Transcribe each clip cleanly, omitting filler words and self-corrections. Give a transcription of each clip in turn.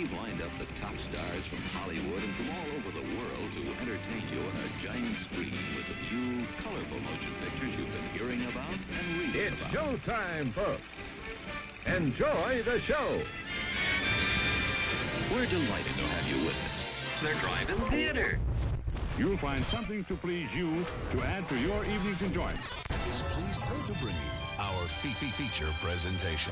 We've lined up the top stars from Hollywood and from all over the world to entertain you on a giant screen with a few colorful motion pictures you've been hearing about and reading about. It's showtime, folks. Enjoy the show. We're delighted to have you with us. They're driving theater. You'll find something to please you to add to your evening's enjoyment. Is pleased to bring you our feature presentation.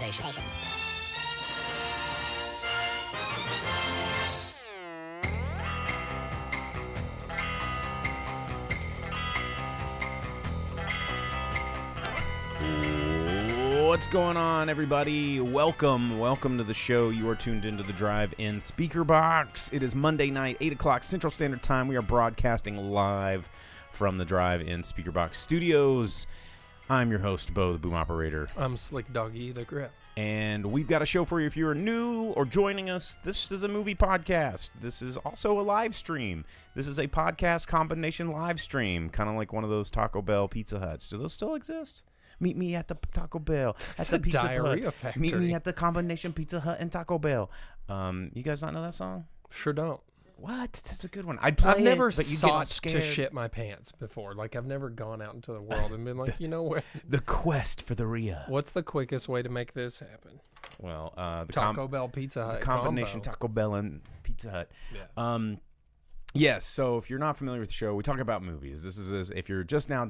What's going on, everybody? Welcome to the show. You are tuned into the Drive-In Speaker Box. It is Monday night, 8 o'clock Central Standard Time. We are broadcasting live from the Drive-In Speaker Box studios. I'm your host, Bo, the boom operator. I'm Slick Doggy, the grip. And we've got a show for you if you're new or joining us. This is a movie podcast. This is also a live stream. This is a podcast combination live stream, kind of like one of those Taco Bell Pizza Huts. Do those still exist? Meet me at the Taco Bell. That's at the a Pizza diarrhea Hut. factory. Meet me at the combination Pizza Hut and Taco Bell. You guys not know that song? Sure don't. What? That's a good one. I'd play I've never it, but you get all sought scared. to shit my pants before. Like, I've never gone out into the world and been like, you know what? The quest for the Rhea. What's the quickest way to make this happen? Well, the Taco Bell Pizza Hut the combination combo. Taco Bell and Pizza Hut. Yeah. Yes, so if you're not familiar with the show, we talk about movies. This is if you're just now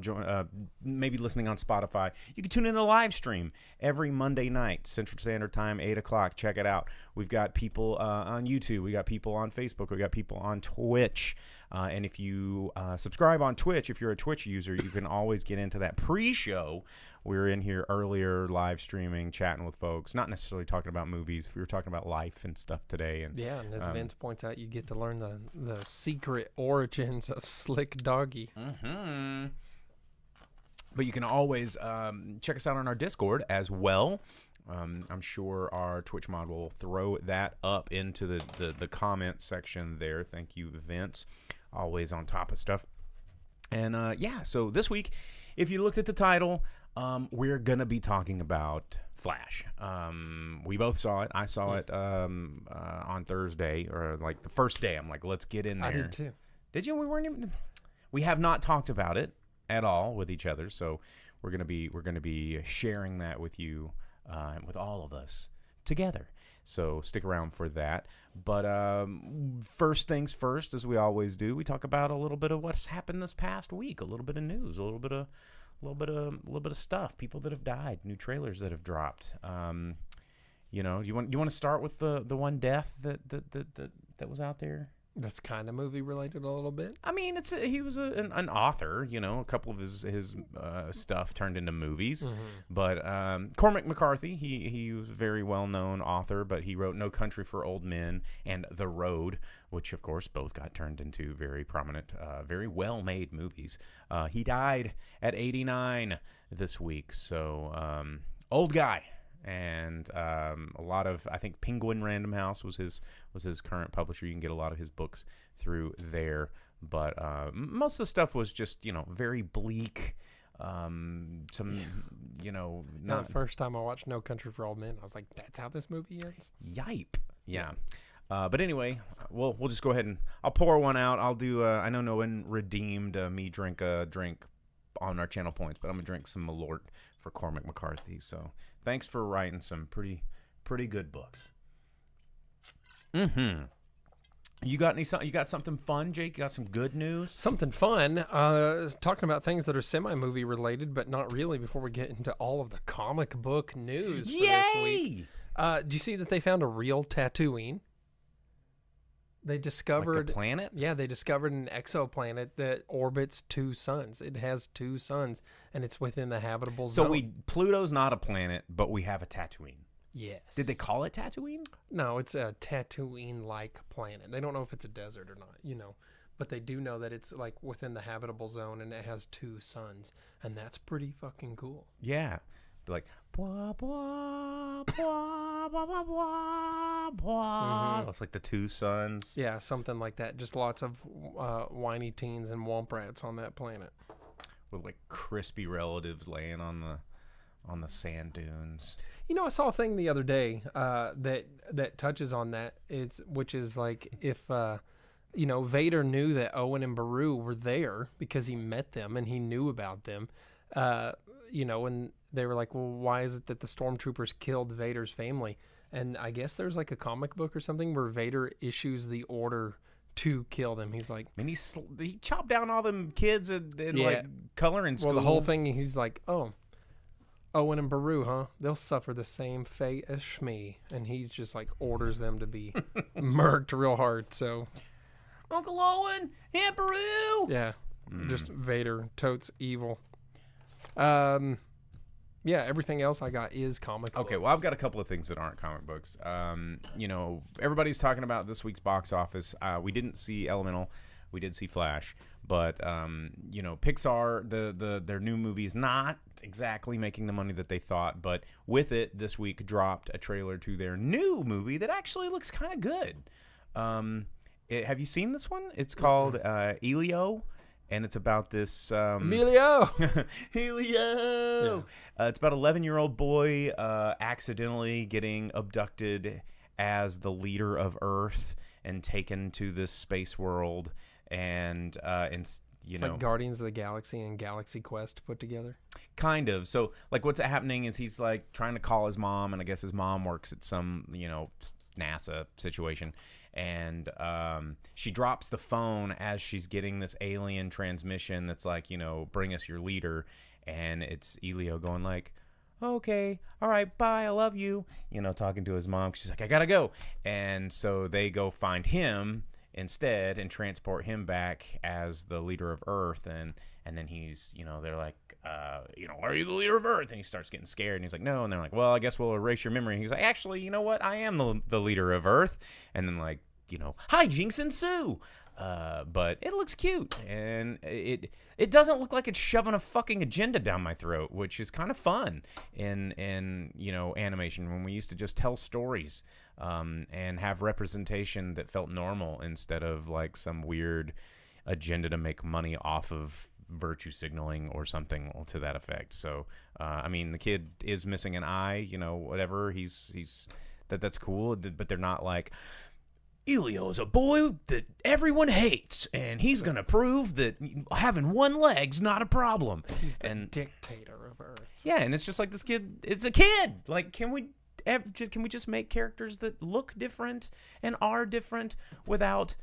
maybe listening on Spotify, you can tune in to the live stream every Monday night, Central Standard Time, 8 o'clock. Check it out. We've got people on YouTube. We got people on Facebook. We got people on Twitch. And if you subscribe on Twitch, if you're a Twitch user, you can always get into that pre-show. We were in here earlier, live streaming, chatting with folks, not necessarily talking about movies. We were talking about life and stuff today. And Yeah, and as Vince points out, you get to learn the secret origins of Slick Doggy. Mm-hmm. But you can always check us out on our Discord as well. I'm sure our Twitch mod will throw that up into the comment section there. Thank you, Vince. Always on top of stuff. And yeah, so this week, if you looked at the title, we're going to be talking about Flash. We both saw it. I saw it on Thursday, or like the first day. I'm like, let's get in there. I did too. Did you? We have not talked about it at all with each other, so we're gonna be sharing that with you, with all of us together. So stick around for that. But first things first, as we always do, we talk about a little bit of what's happened this past week, a little bit of news, a little bit of stuff, people that have died, new trailers that have dropped. You know, you want to start with the one death that was out there? That's kind of movie related a little bit. I mean, he was an author, you know. A couple of his stuff turned into movies. Mm-hmm. But Cormac McCarthy, he was a very well-known author, but he wrote No Country for Old Men and The Road, which, of course, both got turned into very prominent, very well-made movies. He died at 89 this week, so old guy. And a lot of, I think Penguin Random House was his current publisher. You can get a lot of his books through there, but most of the stuff was just, you know, very bleak. Some, you know, not the first time I watched No Country for Old Men, I was like, that's how this movie ends. Yipe. Yeah. But anyway, we'll just go ahead and I'll pour one out. I'll do. I know no one redeemed me drink a drink on our channel points, but I'm gonna drink some Malort for Cormac McCarthy. So thanks for writing some pretty good books. Mm-hmm. You got something fun, Jake? You got some good news? Something fun. Talking about things that are semi-movie related, but not really, before we get into all of the comic book news for this week. Did you see that they found a real Tatooine? They discovered... Like a planet? Yeah, they discovered an exoplanet that orbits 2 suns. It has 2 suns, and it's within the habitable zone. So Pluto's not a planet, but we have a Tatooine. Yes. Did they call it Tatooine? No, it's a Tatooine-like planet. They don't know if it's a desert or not, you know. But they do know that it's like within the habitable zone, and it has 2 suns. And that's pretty fucking cool. Yeah. They're like, blah, blah, blah, blah, blah, blah, blah. Mm-hmm. It's like the 2 suns. Yeah, something like that. Just lots of whiny teens and womp rats on that planet. With like crispy relatives laying on on the sand dunes. You know, I saw a thing the other day that touches on that. Which is like if Vader knew that Owen and Beru were there because he met them and he knew about them. And they were like, well, why is it that the stormtroopers killed Vader's family? And I guess there's like a comic book or something where Vader issues the order to kill them. He's like, I mean, he chopped down all them kids in like coloring school. Well, the whole thing, he's like, oh, Owen and Beru, huh? They'll suffer the same fate as Shmi. And he's just like orders them to be murked real hard. So, Uncle Owen and Beru. Yeah, just Vader, totes evil. Yeah, everything else I got is comic books. Okay, well, I've got a couple of things that aren't comic books. Everybody's talking about this week's box office. We didn't see Elemental. We did see Flash. But, Pixar, their new movie is not exactly making the money that they thought. But with it, this week dropped a trailer to their new movie that actually looks kind of good. Have you seen this one? It's called Elio. And it's about this Emilio. Helio. Yeah. It's about an 11-year-old boy accidentally getting abducted as the leader of Earth and taken to this space world. And it's like Guardians of the Galaxy and Galaxy Quest put together. Kind of. So like what's happening is he's like trying to call his mom, and I guess his mom works at some NASA situation. And she drops the phone as she's getting this alien transmission that's like, bring us your leader. And it's Elio going like, okay, all right, bye, I love you. Talking to his mom. She's like, I gotta go. And so they go find him instead and transport him back as the leader of Earth. And then he's, they're like, are you the leader of Earth? And he starts getting scared, and he's like, no. And they're like, well, I guess we'll erase your memory. And he's like, actually, you know what? I am the leader of Earth. And then like, hijinks ensue. But it looks cute, and it doesn't look like it's shoving a fucking agenda down my throat, which is kind of fun in animation, when we used to just tell stories and have representation that felt normal instead of like some weird agenda to make money off of virtue signaling or something to that effect. So the kid is missing an eye, whatever. He's that's cool, but they're not like, Elio is a boy that everyone hates, and he's going to prove that having one leg's not a problem. He's the dictator of Earth. Yeah, and it's just like, this kid is a kid. Like, can we just make characters that look different and are different without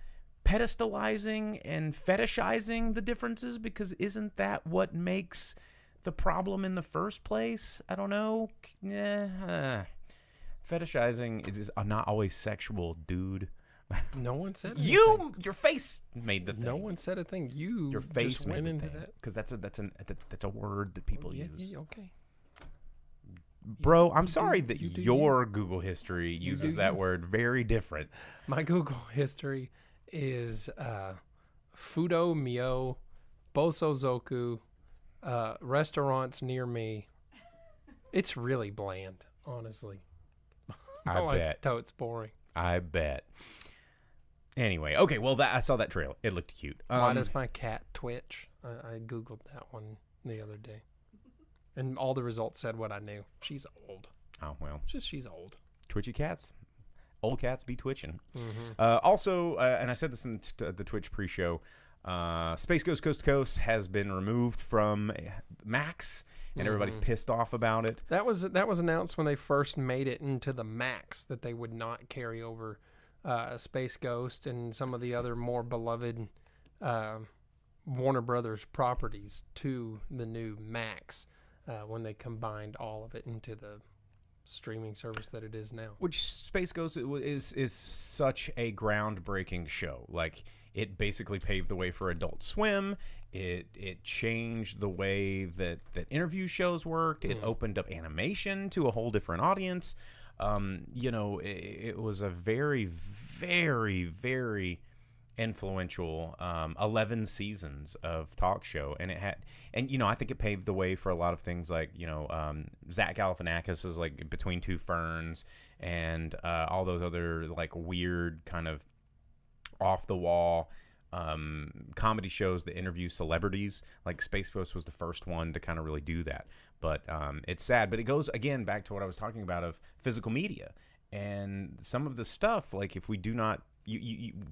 pedestalizing and fetishizing the differences? Because isn't that what makes the problem in the first place? I don't know. Fetishizing is not always sexual, dude. No one said anything. Your face made the thing. No one said a thing. Your face just made went the into thing. that. Because that's a word that people use. Yeah, okay. Bro, I'm sorry that your Google history uses that word very different. My Google history is Fudo Mio, Boso Zoku, restaurants near me. It's really bland, honestly. I bet. It's boring. I bet. Anyway, okay, well, I saw that trailer. It looked cute. Why does my cat twitch? I Googled that one the other day. And all the results said what I knew. She's old. Oh, well. She's old. Twitchy cats. Old cats be twitching. Mm-hmm. Also, and I said this in the Twitch pre-show, Space Ghost Coast to Coast has been removed from Max, and everybody's pissed off about it. That was announced when they first made it into the Max, that they would not carry over Space Ghost and some of the other more beloved Warner Brothers properties to the new Max when they combined all of it into the streaming service that it is now. Which Space Ghost is such a groundbreaking show. Like, it basically paved the way for Adult Swim. It changed the way that interview shows worked. It opened up animation to a whole different audience. It was a very, very, very influential 11 seasons of talk show, and I think it paved the way for a lot of things like Zach Galifianakis is like Between Two Ferns, and all those other like weird kind of off the wall comedy shows that interview celebrities. Like Space Ghost was the first one to kind of really do that. But it's sad. But it goes, again, back to what I was talking about of physical media. And some of the stuff, like if we do not,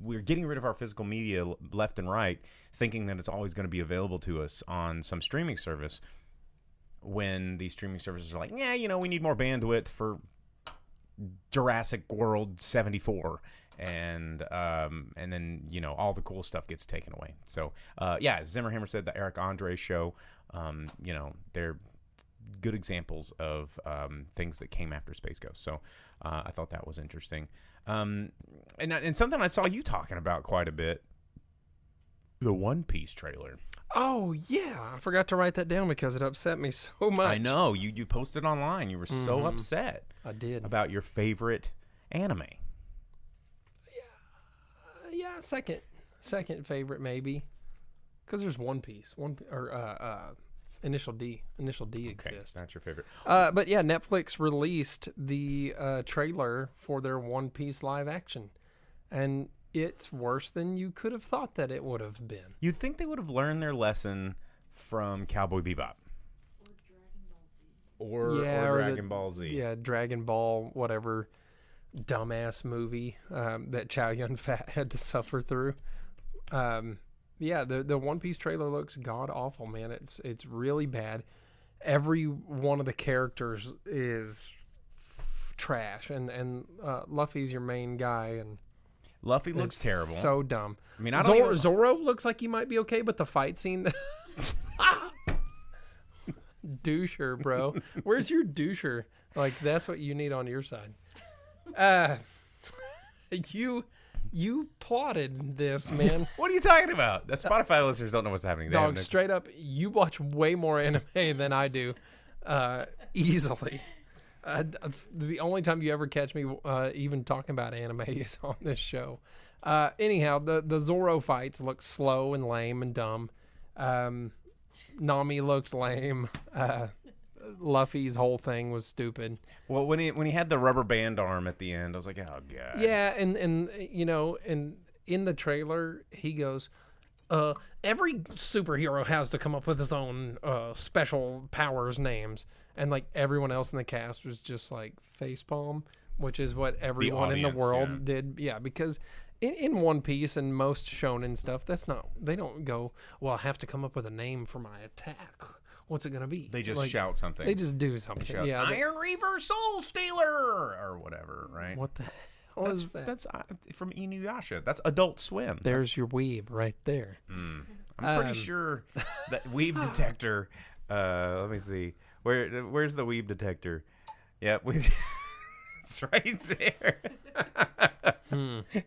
we're getting rid of our physical media left and right, thinking that it's always going to be available to us on some streaming service, when these streaming services are like, yeah, we need more bandwidth for Jurassic World 74. And then, all the cool stuff gets taken away. So, Zimmerhammer said the Eric Andre show, they're good examples of things that came after Space Ghost. So I thought that was interesting. And something I saw you talking about quite a bit, the One Piece trailer. Oh, yeah. I forgot to write that down because it upset me so much. I know. You posted online. You were so upset. I did. About your favorite anime. Yeah, second favorite maybe, because there's One Piece, Initial D exists. That's your favorite. But yeah, Netflix released the trailer for their One Piece live action, and it's worse than you could have thought that it would have been. You'd think they would have learned their lesson from Cowboy Bebop. Or Dragon Ball Z. Yeah, Dragon Ball, whatever dumbass movie that Chow Yun-Fat had to suffer through. The One Piece trailer looks god awful, man. It's really bad. Every one of the characters is trash, and Luffy's your main guy, and Luffy looks terrible. So dumb. I mean, Zoro looks like he might be okay, but the fight scene. Doucher, bro. Where's your doucher? Like, that's what you need on your side. You plotted this, man. What are you talking about? The Spotify listeners don't know what's happening. Dog, straight up, you watch way more anime than I do, easily. It's the only time you ever catch me even talking about anime is on this show. Anyhow, the Zoro fights look slow and lame and dumb. Nami looked lame. Luffy's whole thing was stupid. Well, when he had the rubber band arm at the end, I was like, oh god. Yeah, and in the trailer he goes, every superhero has to come up with his own special powers names, and like everyone else in the cast was just like facepalm, which is what everyone in the world did. Yeah, because in One Piece and most shonen stuff, they don't go, well, I have to come up with a name for my attack. What's it gonna be? They just shout something. They just do something. Yeah, Iron Reaver Soul Stealer or whatever, right? What the hell is that? That's from Inuyasha. That's Adult Swim. There's your weeb right there. I'm pretty sure that Weeb Detector. Let me see. Where's the Weeb Detector? Yeah, it's right there.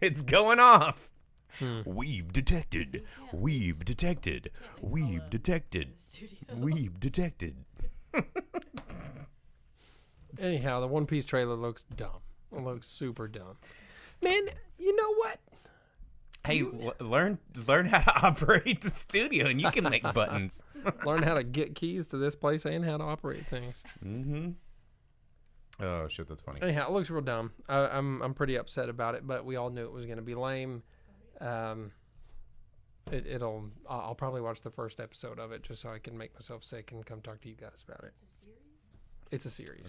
It's going off. Weeb detected. Weeb detected. Weeb detected. Weeb detected. Anyhow, the One Piece trailer looks dumb. It looks super dumb. Man, you know what? Hey, learn how to operate the studio, and you can make buttons. Learn how to get keys to this place and how to operate things. Mm-hmm. Oh shit, that's funny. Anyhow, it looks real dumb. I'm pretty upset about it, but we all knew it was going to be lame. I'll probably watch the first episode of it just so I can make myself sick and come talk to you guys about it. It's a series.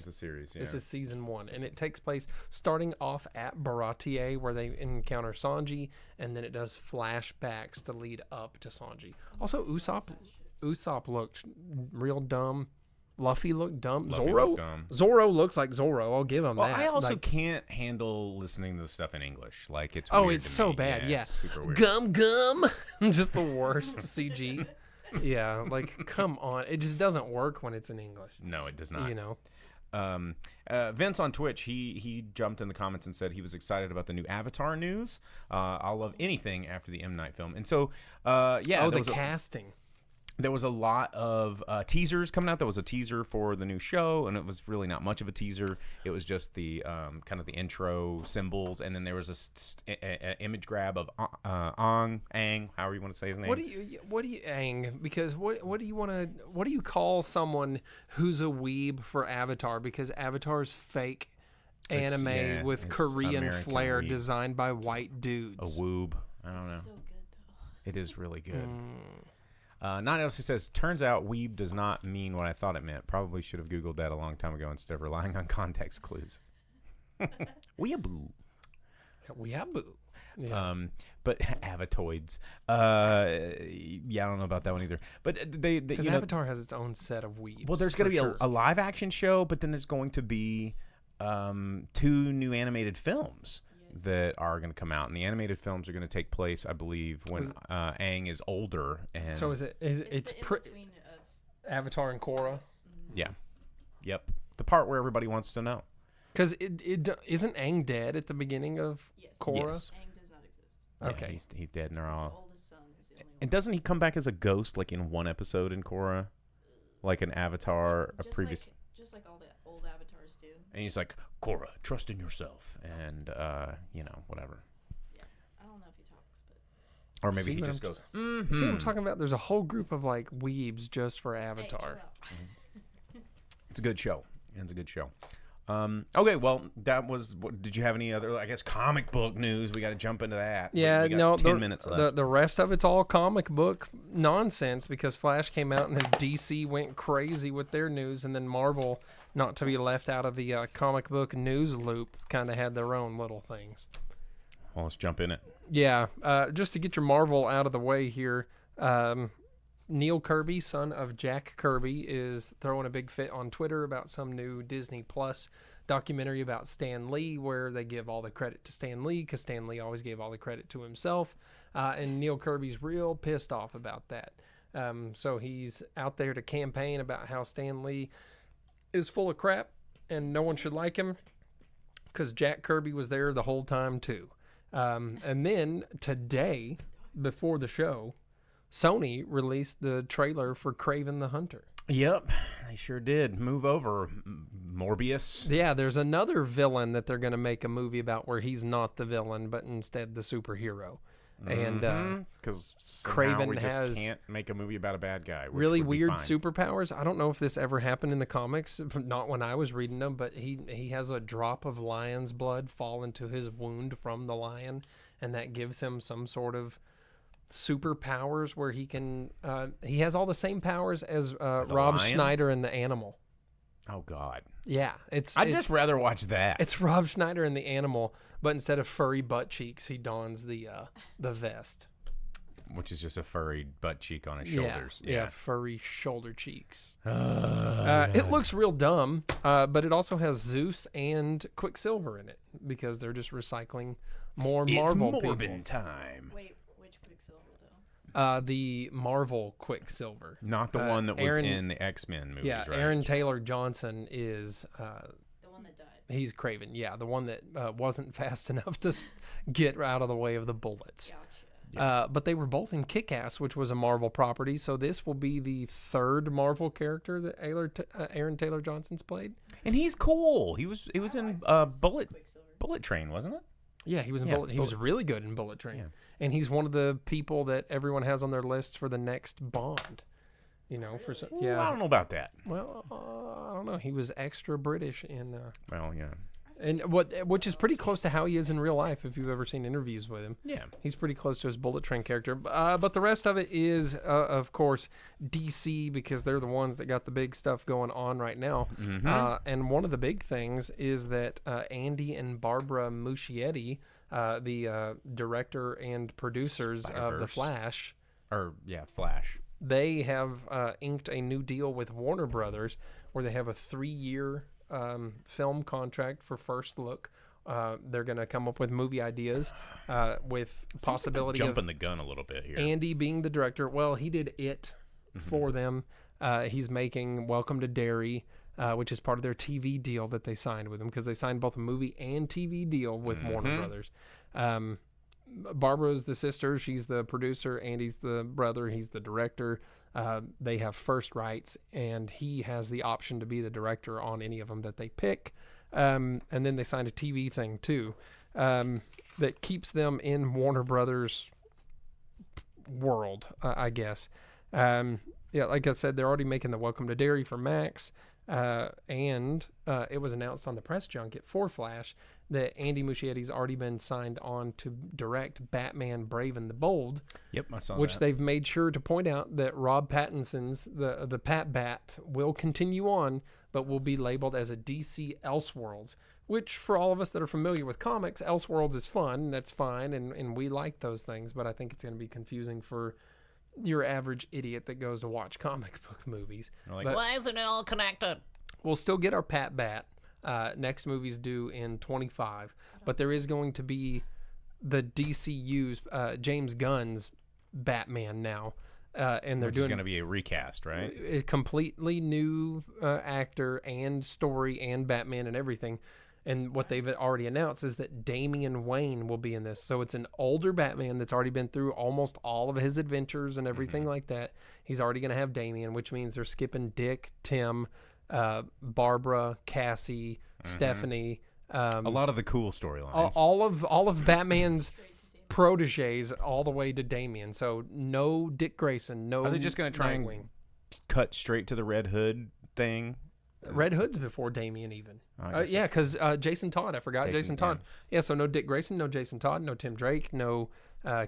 Yeah. This is season 1, and it takes place starting off at Baratier, where they encounter Sanji, and then it does flashbacks to lead up to Sanji. Also, Usopp looked real dumb. Luffy looked dumb. Zoro looks like Zoro. I'll give him that. I also can't handle listening to the stuff in English. Like it's weird it's so me. bad. Yeah. It's super weird. Gum. Just the worst CG. Yeah, like come on. It just doesn't work when it's in English. No, it does not. Vince on Twitch, he jumped in the comments and said he was excited about the new Avatar news. I'll love anything after the M. Night film. And so, the casting. There was a lot of teasers coming out. There was a teaser for the new show, and it was really not much of a teaser. It was just the kind of the intro symbols, and then there was an image grab of Aang, however you want to say his name. What do you Aang? Because what do you call someone who's a weeb for Avatar? Because Avatar's fake anime with Korean American flair weeb. designed by white dudes. A woob. I don't know. So good It is really good. Not also says, turns out weeb does not mean what I thought it meant. Probably should have Googled that a long time ago instead of relying on context clues. Weeaboo. Weeaboo. Yeah. But Avatoids. Yeah, I don't know about that one either. But because Avatar has its own set of weebs. Well, there's going to be a live action show, but then there's going to be 2 new animated films that are going to come out, and the animated films are going to take place, I believe, when Aang is older. And so it's Avatar and Korra? Yeah. Yep. The part where everybody wants to know. Because isn't Aang dead at the beginning of Korra? Yes. Aang does not exist. Okay. Yeah, he's dead, and they're His all. oldest son is the only one. And doesn't he come back as a ghost, like in one episode in Korra, like an Avatar, a previous? Just like all the old avatars do. And he's like, Korra, trust in yourself, and whatever. Yeah, I don't know if he talks, but. Or maybe See he what just I'm goes. See what I'm talking about? There's a whole group of like weebs just for Avatar. Hey, chill out. It's a good show. It's a good show. Okay, well, that was. Did you have any other, I guess, comic book news? We got to jump into that. Yeah, we got no, 10 minutes left. The rest of it's all comic book nonsense because Flash came out and then DC went crazy with their news, and then Marvel, not to be left out of the comic book news loop, kind of had their own little things. Well, let's jump in it. Yeah, just to get your Marvel out of the way here, Neil Kirby, son of Jack Kirby, is throwing a big fit on Twitter about some new Disney Plus documentary about Stan Lee, where they give all the credit to Stan Lee because Stan Lee always gave all the credit to himself. And Neil Kirby's real pissed off about that. So he's out there to campaign about how Stan Lee is full of crap and no one should like him because Jack Kirby was there the whole time too. And then today, before the show, Sony released the trailer for Kraven the Hunter. Yep, they sure did. Move over, Morbius. Yeah, there's another villain that they're going to make a movie about where he's not the villain, but instead the superhero. And because Kraven we just has can't make a movie about a bad guy. Which really would be weird fine. superpowers. I don't know if this ever happened in the comics, not when I was reading them, but he has a drop of lion's blood fall into his wound from the lion, and that gives him some sort of superpowers where he can he has all the same powers as Rob lion? Schneider in The Animal. Oh God. Yeah, I'd just rather watch that. it's Rob Schneider in The Animal, but instead of furry butt cheeks, he dons the vest, which is just a furry butt cheek on his shoulders. Yeah, furry shoulder cheeks. It looks real dumb, but it also has Zeus and Quicksilver in it because they're just recycling more Marvel It's people. Morbin time. Wait, which Quicksilver though? The Marvel Quicksilver. Not the one that was Aaron- in the X-Men movies, Yeah, right? Aaron Taylor Johnson is The one that died. he's Kraven. Yeah, the one that wasn't fast enough to get out of the way of the bullets. Gotcha. But they were both in Kick-Ass, which was a Marvel property. So this will be the third Marvel character that Aaron Taylor Johnson's played. And he's cool. He was in Bullet Train, wasn't it? Yeah, he was in Yeah, Bullet. He was really good in Bullet Train, Yeah. and he's one of the people that everyone has on their list for the next Bond. You know, for some, Ooh, yeah. I don't know about that. Well, I don't know. He was extra British in. Well, yeah. And which is pretty close to how he is in real life. If you've ever seen interviews with him, Yeah. he's pretty close to his Bullet Train character. But the rest of it is, of course, DC because they're the ones that got the big stuff going on right now. And one of the big things is that Andy and Barbara Muschietti, the director and producers of The Spider-Verse. Flash, Flash. they have inked a new deal with Warner Brothers where they have a 3-year film contract for first look. They're going to come up with movie ideas with possibility Jumping of the gun a little bit here. Andy being the director. Well, he did It for them. He's making Welcome to Derry, which is part of their TV deal that they signed with them because they signed both a movie and TV deal with Warner Brothers. Barbara's the sister. She's the producer. Andy's the brother. He's the director. They have first rights, and he has the option to be the director on any of them that they pick. And then they signed a TV thing, too, that keeps them in Warner Brothers world, I guess. Yeah, like I said, they're already making the Welcome to Derry for Max. And it was announced on the press junket for Flash that Andy Muschietti's already been signed on to direct Batman Brave and the Bold. Yep, I saw which that. they've made sure to point out that Rob Pattinson's the Pat Bat will continue on, but will be labeled as a DC Elseworlds. Which, for all of us that are familiar with comics, Elseworlds is fun. That's fine, and we like those things. But I think it's going to be confusing for your average idiot that goes to watch comic book movies. But why isn't it all connected? we'll still get our Pat Bat. Next movie's due in 25, but there is going to be the DCU's James Gunn's Batman now. And they're Which doing is going to be a recast, right? a completely new actor and story and Batman and everything. And what they've already announced is that Damian Wayne will be in this. So it's an older Batman that's already been through almost all of his adventures and everything like that. He's already going to have Damian, which means they're skipping Dick, Tim, Barbara, Cassie, Stephanie. A lot of the cool storylines. All of Batman's proteges all the way to Damian. So no Dick Grayson, no. Are they just going to try Nightwing. and cut straight to the Red Hood thing? Red Hood's before Damian even. I guess Yeah, because Jason Todd. I forgot Jason, Jason, Todd. Yeah, so no Dick Grayson, no Jason Todd, no Tim Drake, no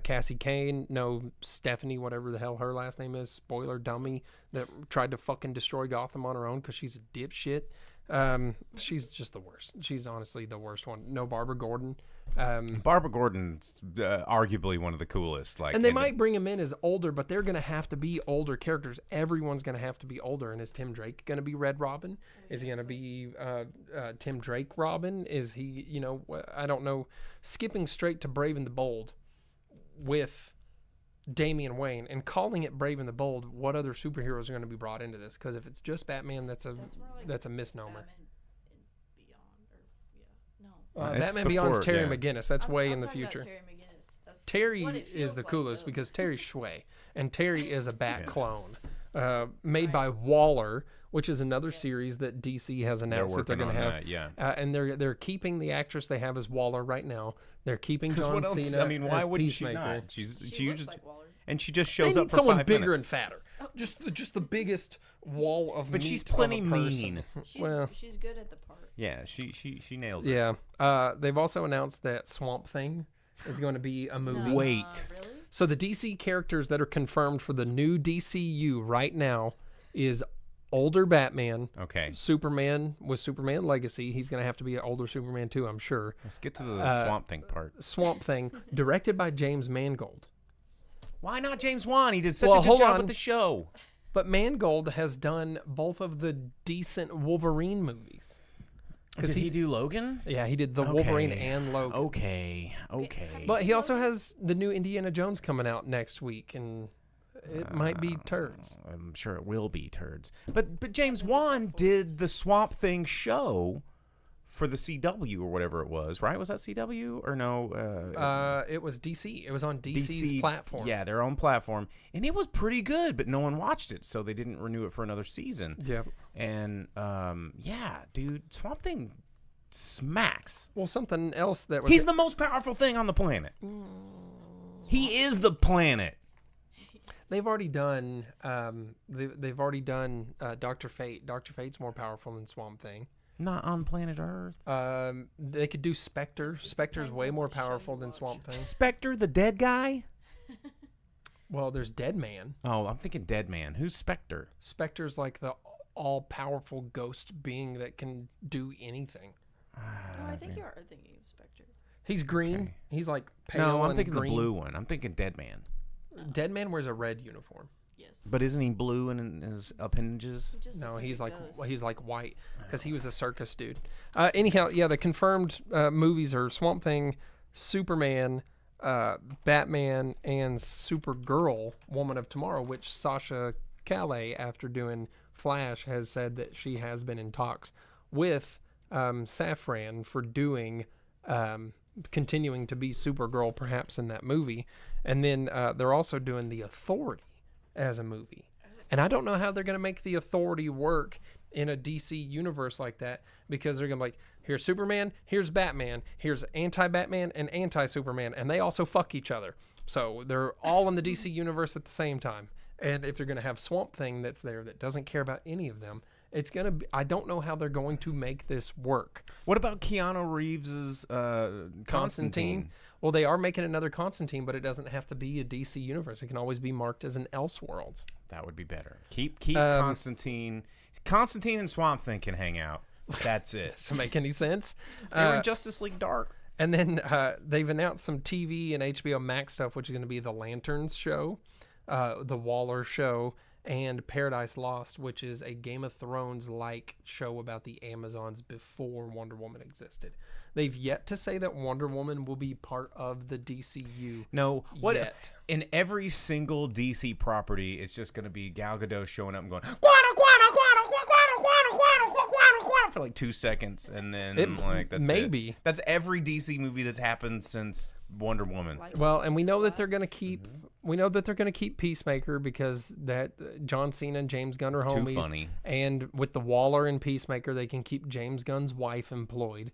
Cassie Kane, no Stephanie, whatever the hell her last name is, spoiler dummy, that tried to fucking destroy Gotham on her own because she's a dipshit. She's just the worst. She's honestly the worst one. No Barbara Gordon. Barbara Gordon's arguably one of the coolest. And they might bring him in as older, but they're going to have to be older characters. Everyone's going to have to be older. And is Tim Drake going to be Red Robin? Is he going to be Tim Drake Robin? Is he, I don't know. Skipping straight to Brave and the Bold with Damian Wayne and calling it Brave and the Bold, what other superheroes are going to be brought into this? Because if it's just Batman, that's a misnomer. Batman Beyond's Terry McGinnis. That's way in the future. Terry McGinnis. That's Terry what it is feels the like, coolest really. because Terry's Shway, and Terry is a Bat clone, made by Waller, which is another series that DC has announced that they're going to have. That, yeah. And they're keeping the actress they have as Waller right now. They're keeping John what else? Cena. I mean, why as wouldn't she Peacemaker. not? She looks just like Waller. and she just They shows need up for someone 5 bigger minutes. and fatter. Just the biggest wall of But meat she's of a plenty person. mean. She's good at the part. Yeah, she nails it. Yeah. They've also announced that Swamp Thing is going to be a movie. Wait. Really? So the DC characters that are confirmed for the new DCU right now is older Batman, Okay. Superman with Superman Legacy. He's going to have to be an older Superman too, I'm sure. Let's get to the Swamp Thing part. Swamp Thing, directed by James Mangold. Why not James Wan? He did such Well, a good hold job on. with the show. But Mangold has done both of the decent Wolverine movies. Did he do Logan? Yeah, he did the Wolverine and Logan. Okay. But he also has the new Indiana Jones coming out next week, and it might be turds. I'm sure it will be turds. But James Wan did the Swamp Thing show for the CW or whatever it was, right? Was that CW or no? It was DC. It was on DC's platform. Yeah, their own platform. And it was pretty good, but no one watched it, so they didn't renew it for another season. Yep. And, yeah, dude, Swamp Thing smacks. Well, something else that was... He's the most powerful thing on the planet. He is the planet. They've already done... they've already done Dr. Fate. Dr. Fate's more powerful than Swamp Thing. Not on planet Earth. They could do Spectre. Spectre's way more powerful than Swamp Thing. Spectre, the dead guy? Well, there's Dead Man. Oh, I'm thinking Dead Man. Who's Spectre? Spectre's like the all-powerful ghost being that can do anything. No, I think you are thinking of Spectre. He's green. Okay. He's like pale No, I'm and thinking green. the blue one. I'm thinking Dead Man. Dead Man wears a red uniform. Yes. But isn't he blue in his appendages? He just No, looks he's a like ghost. he's like white because he was a circus dude. Anyhow, yeah, the confirmed movies are Swamp Thing, Superman, Batman, and Supergirl, Woman of Tomorrow, which Sasha Calais, after doing Flash, has said that she has been in talks with Safran for doing continuing to be Supergirl perhaps in that movie. And then they're also doing The Authority as a movie. And I don't know how they're going to make The Authority work in a DC universe like that, because they're going to be like, here's Superman, here's Batman, here's anti-Batman and anti-Superman, and they also fuck each other. So they're all in the DC universe at the same time. And if you're going to have Swamp Thing that's there that doesn't care about any of them It's gonna be. I don't know how they're going to make this work. What about Keanu Reeves's Constantine? Well, they are making another Constantine, but it doesn't have to be a DC universe. It can always be marked as an Elseworlds. That would be better. Keep Constantine. Constantine and Swamp Thing can hang out. That's it. Doesn't make any sense. They're in Justice League Dark. And then they've announced some TV and HBO Max stuff, which is going to be the Lanterns show, the Waller show, and Paradise Lost, which is a Game of Thrones-like show about the Amazons before Wonder Woman existed. They've yet to say that Wonder Woman will be part of the DCU. No, what yet. In every single DC property, it's just going to be Gal Gadot showing up and going for like 2 seconds, and then that's maybe it. That's every DC movie that's happened since Wonder Woman. Well, and we know that they're going to keep. We know that they're going to keep Peacemaker because that John Cena and James Gunn are homies. Too funny. And with the Waller and Peacemaker, they can keep James Gunn's wife employed.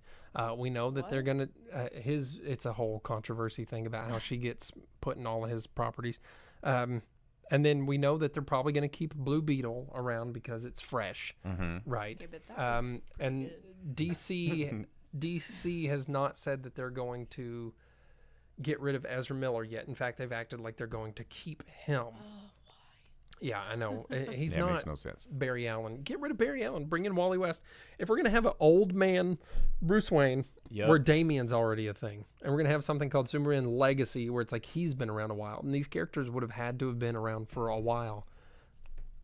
We know that they're going to it's a whole controversy thing about how she gets put in all of his properties. And then we know that they're probably going to keep Blue Beetle around because it's fresh, right? And DC has not said that they're going to get rid of Ezra Miller yet. In fact, they've acted like they're going to keep him. Yeah, I know. He's not. Makes no sense. Barry Allen. Get rid of Barry Allen. Bring in Wally West. If we're going to have an old man Bruce Wayne, where Damian's already a thing, and we're going to have something called Superman Legacy, where it's like he's been around a while, and these characters would have had to have been around for a while.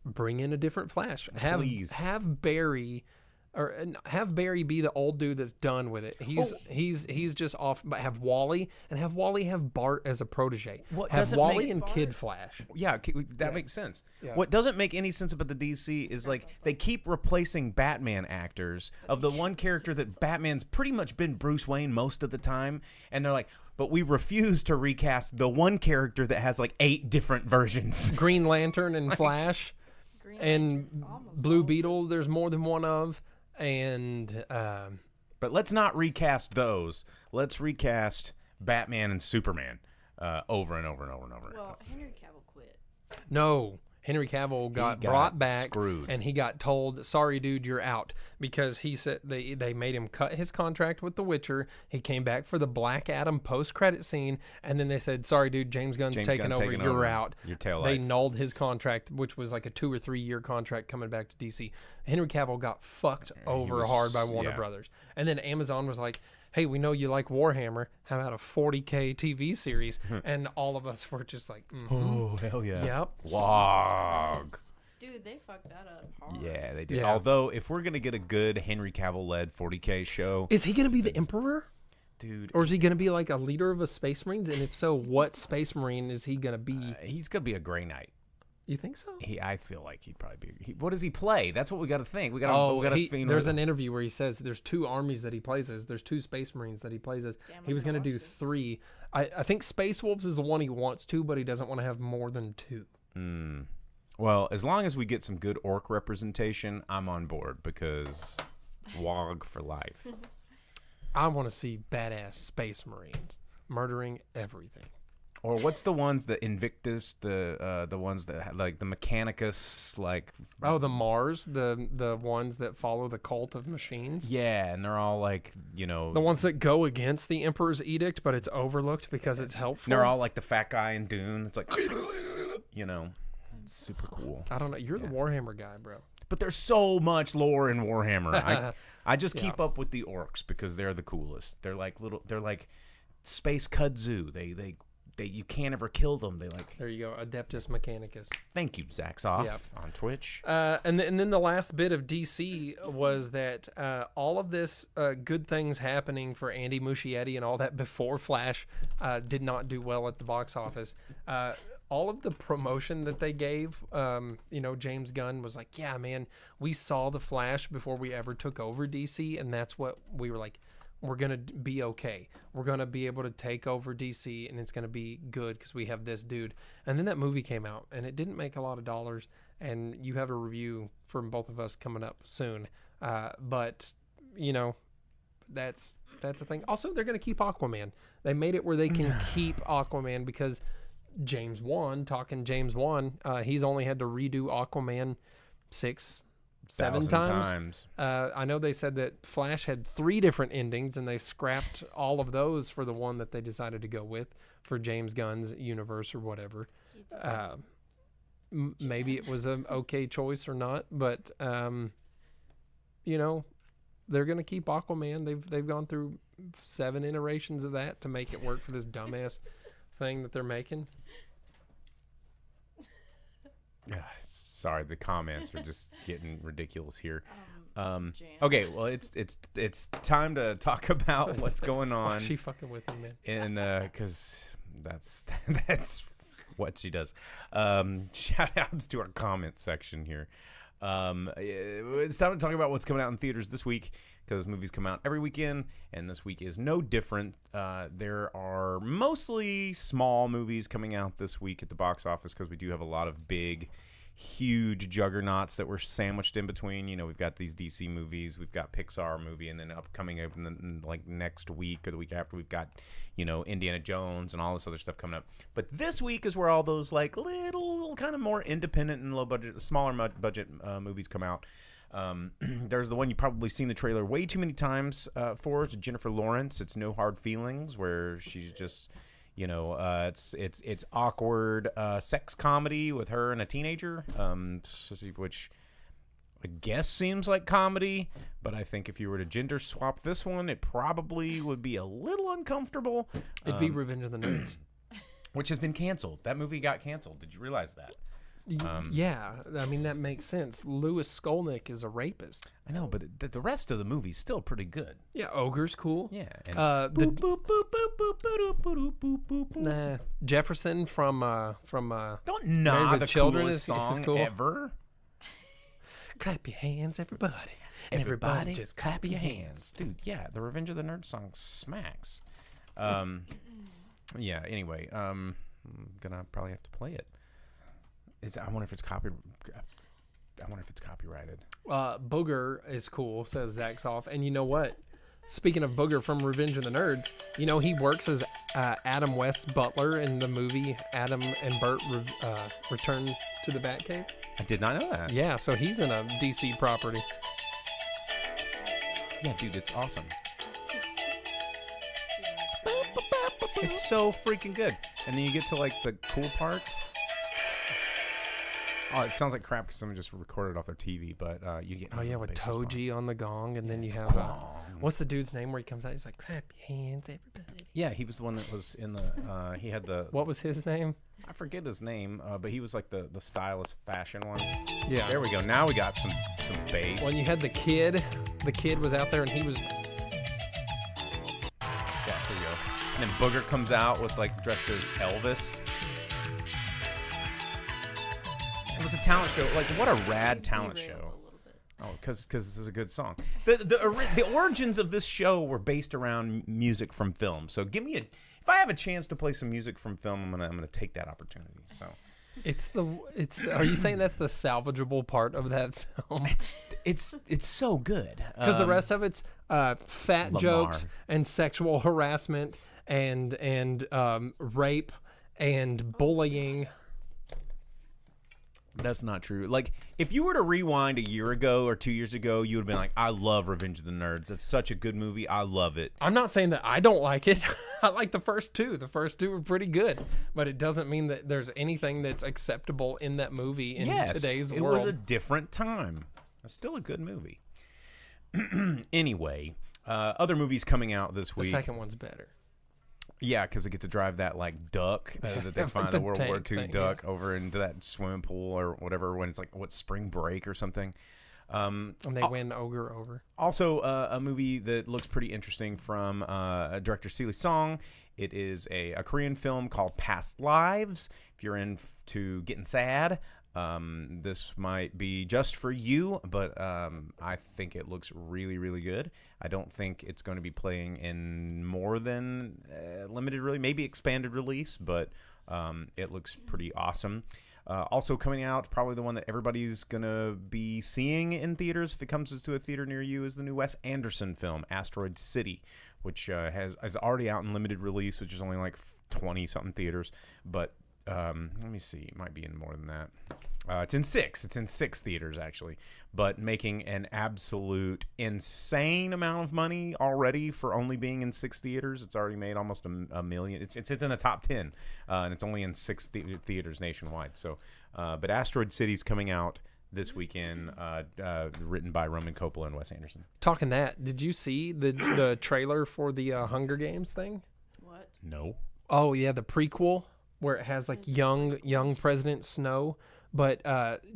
Bring in a different Flash. Have Barry be the old dude that's done with it. He's just off. But have Wally have Bart as a protege. Have Wally and Kid Flash. Yeah, that makes sense. Yeah. What doesn't make any sense about the DC is like they keep replacing Batman actors of the one character that Batman's pretty much been Bruce Wayne most of the time, and they're like, but we refuse to recast the one character that has like 8 different versions. Green Lantern and Flash, and Blue Beetle. There's more than one of. And but let's not recast those. Let's recast Batman and Superman over and over and over and over. Well, Henry Cavill quit. No, Henry Cavill got brought back, screwed. And he got told, "Sorry, dude, you're out," because he said they made him cut his contract with The Witcher. He came back for the Black Adam post-credit scene, and then they said, "Sorry, dude, James Gunn's taking over. You're out." Your tail They lights. nulled his contract, which was like a 2 or 3 year contract coming back to DC. Henry Cavill got fucked over hard by Warner Brothers, and then Amazon was like, "Hey, we know you like Warhammer. How about a 40K TV series?" And all of us were just like, "Oh, hell yeah. Yep. Wog. Dude, they fucked that up hard. Yeah, they did. Yeah. Although, if we're going to get a good Henry Cavill-led 40K show... Is he going to be the Emperor? Dude. Or is he going to be like a leader of a Space Marines? And if so, what Space Marine is he going to be? He's going to be a Grey Knight. You think so? I feel like he'd probably be... what does he play? That's what we got to think. We got to. There's an interview where he says there's 2 armies that he plays as. There's 2 Space Marines that he plays as. He was going to do 3. I think Space Wolves is the one he wants to, but he doesn't want to have more than 2. Well, as long as we get some good orc representation, I'm on board because Wog for life. I want to see badass Space Marines murdering everything. Or what's the ones, the Invictus, the ones that like the Mechanicus, like the Mars, the ones that follow the cult of machines. Yeah, and they're all like, the ones that go against the Emperor's edict, but it's overlooked because it's helpful. They're all like the fat guy in Dune. It's like, super cool. I don't know. You're the Warhammer guy, bro. But there's so much lore in Warhammer. I just keep up with the orcs because they're the coolest. They're like space kudzu. They you can't ever kill them. There you go, Adeptus Mechanicus. Thank you, Zaxoff on Twitch. And then the last bit of DC was that all of this good things happening for Andy Muschietti and all that before Flash did not do well at the box office. All of the promotion that they gave, James Gunn was like, "Yeah, man, we saw the Flash before we ever took over DC, and that's what we were like. We're going to be okay. We're going to be able to take over DC, and it's going to be good because we have this dude." And then that movie came out, and it didn't make a lot of dollars, and you have a review from both of us coming up soon. But, that's the thing. Also, they're going to keep Aquaman. They made it where they can keep Aquaman because James Wan, he's only had to redo Aquaman 6 7 1,000 times. I know they said that Flash had 3 different endings, and they scrapped all of those for the one that they decided to go with for James Gunn's universe or whatever. Maybe it was an okay choice or not, but you know, they're gonna keep Aquaman. They've gone through 7 iterations of that to make it work for this dumbass thing that they're making. Sorry, the comments are just getting ridiculous here. Okay, well, it's time to talk about what's going on. She fucking with me, man. And because that's what she does. Shout outs to our comment section here. It's time to talk about what's coming out in theaters this week, because movies come out every weekend, and this week is no different. There are mostly small movies coming out this week at the box office, because we do have a lot of big, huge juggernauts that were sandwiched in between. You know, we've got these DC movies, we've got Pixar movie, and then upcoming up in like next week or the week after, we've got, you know, Indiana Jones and all this other stuff coming up. But this week is where all those like little kind of more independent and low budget, smaller budget movies come out. There's the one you've probably seen the trailer way too many times for. It's Jennifer Lawrence. It's No Hard Feelings, where she's just, you know, it's awkward sex comedy with her and a teenager, which I guess seems like comedy, but I think if you were to gender swap this one, it probably would be a little uncomfortable. It'd be Revenge of the Nerds. Which has been canceled. That movie got canceled. Did you realize that? Yeah, I mean, that makes sense. Louis Skolnick is a rapist. I know, but the rest of the movie's still pretty good. Yeah, Ogre's cool. Yeah. And Nah, Jefferson from don't gnaw Marry the Children coolest is song cool. ever. Clap your hands, everybody. Everybody just clap your hands. Dude, yeah, the Revenge of the Nerds song smacks. Yeah, anyway, I'm gonna probably have to play it. I wonder if it's copyrighted. Booger is cool, says Zach Soft. And you know what? Speaking of Booger from Revenge of the Nerds, you know, he works as Adam West Butler in the movie Adam and Bert Return to the Batcave. I did not know that. Yeah, so he's in a DC property. Yeah, dude, it's awesome. It's so freaking good. And then you get to like the cool part. Oh, it sounds like crap because someone just recorded off their TV, but you get. Oh yeah, with Toji response on the gong, and then you have what's the dude's name where he comes out? He's like, "Clap your hands, everybody." Yeah, he was the one that was in the. He had the. What was his name? I forget his name, but he was like the stylish fashion one. Yeah. There we go. Now we got some bass. When you had the kid was out there, and he was. Yeah, here we go. And then Booger comes out with like dressed as Elvis. It was a talent show. Like, what a rad talent show. Oh, because this is a good song. The origins of this show were based around music from film. So give me if I have a chance to play some music from film, I'm gonna take that opportunity. So Are you saying that's the salvageable part of that film? It's so good. Because the rest of it's fat Lamar. jokes and sexual harassment and rape and bullying. That's not true. Like, if you were to rewind a year ago or 2 years ago, you would have been like, I love Revenge of the Nerds. It's such a good movie. I love it. I'm not saying that I don't like it. I like the first two. The first two were pretty good. But it doesn't mean that there's anything that's acceptable in that movie in today's world. It was a different time. It's still a good movie. Anyway, other movies coming out this week. The second one's better. Yeah, because they get to drive that like duck that they find the World War II duck over into that swimming pool or whatever when it's like spring break or something. And they win Ogre over. Also, a movie that looks pretty interesting from director Seeley Song. It is a Korean film called Past Lives. If you're into getting sad, this might be just for you, but I think it looks really, really good. I don't think it's going to be playing in more than limited, really, maybe expanded release, but it looks pretty awesome. Also coming out, probably the one that everybody's going to be seeing in theaters if it comes to a theater near you, is the new Wes Anderson film, Asteroid City, which is already out in limited release, which is only like 20-something theaters, but let me see. It might be in more than that. It's in 6. It's in 6 theaters, actually. But making an absolute insane amount of money already for only being in 6 theaters. It's already made almost a million. It's in the top 10, and it's only in 6 theaters nationwide. So, but Asteroid City's coming out this weekend, written by Roman Coppola and Wes Anderson. Talking that, did you see the trailer for the Hunger Games thing? What? No. Oh yeah, the prequel where it has like young President Snow, but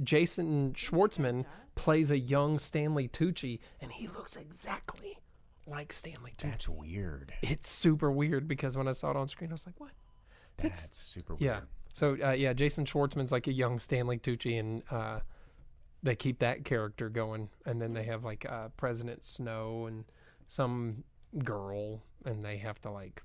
Jason Schwartzman plays a young Stanley Tucci, and he looks exactly like Stanley Tucci. That's weird. It's super weird because when I saw it on screen, I was like, what? That's super weird. Yeah. So yeah, Jason Schwartzman's like a young Stanley Tucci, and they keep that character going, and then they have like President Snow and some girl, and they have to like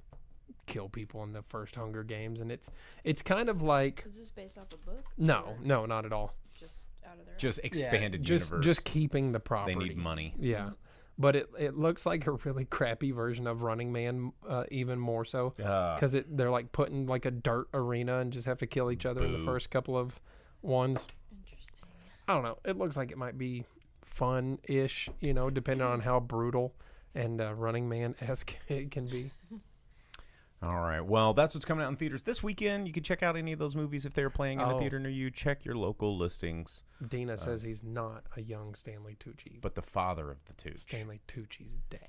kill people in the first Hunger Games, and it's kind of like. Is this based off a book? No, not at all. Just out of their. Just expanded Just universe. just keeping the property. They need money. Yeah. But it looks like a really crappy version of Running Man, even more so, because they're like putting like a dirt arena and just have to kill each other in the first couple of ones. Interesting. I don't know. It looks like it might be fun-ish, depending on how brutal and Running Man-esque it can be. All right. Well, that's what's coming out in theaters this weekend. You can check out any of those movies if they're playing in the theater near you. Check your local listings. Dina says he's not a young Stanley Tucci. But the father of the Tooch. Stanley Tucci's dad.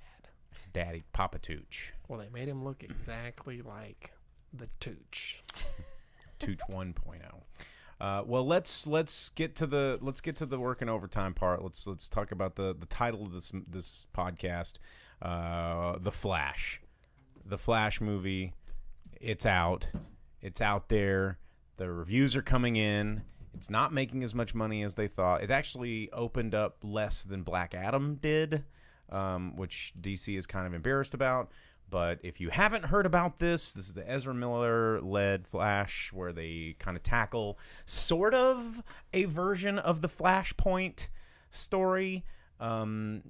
Daddy, Papa Tooch. Well, they made him look exactly like the Tooch. Tooch 1.0. Well, let's get to the working overtime part. Let's talk about the title of this podcast, The Flash. The Flash movie, it's out there. The reviews are coming in. It's not making as much money as they thought. It actually opened up less than Black Adam did, which DC is kind of embarrassed about. But if you haven't heard about this is the Ezra Miller-led Flash, where they kind of tackle sort of a version of the Flashpoint story. And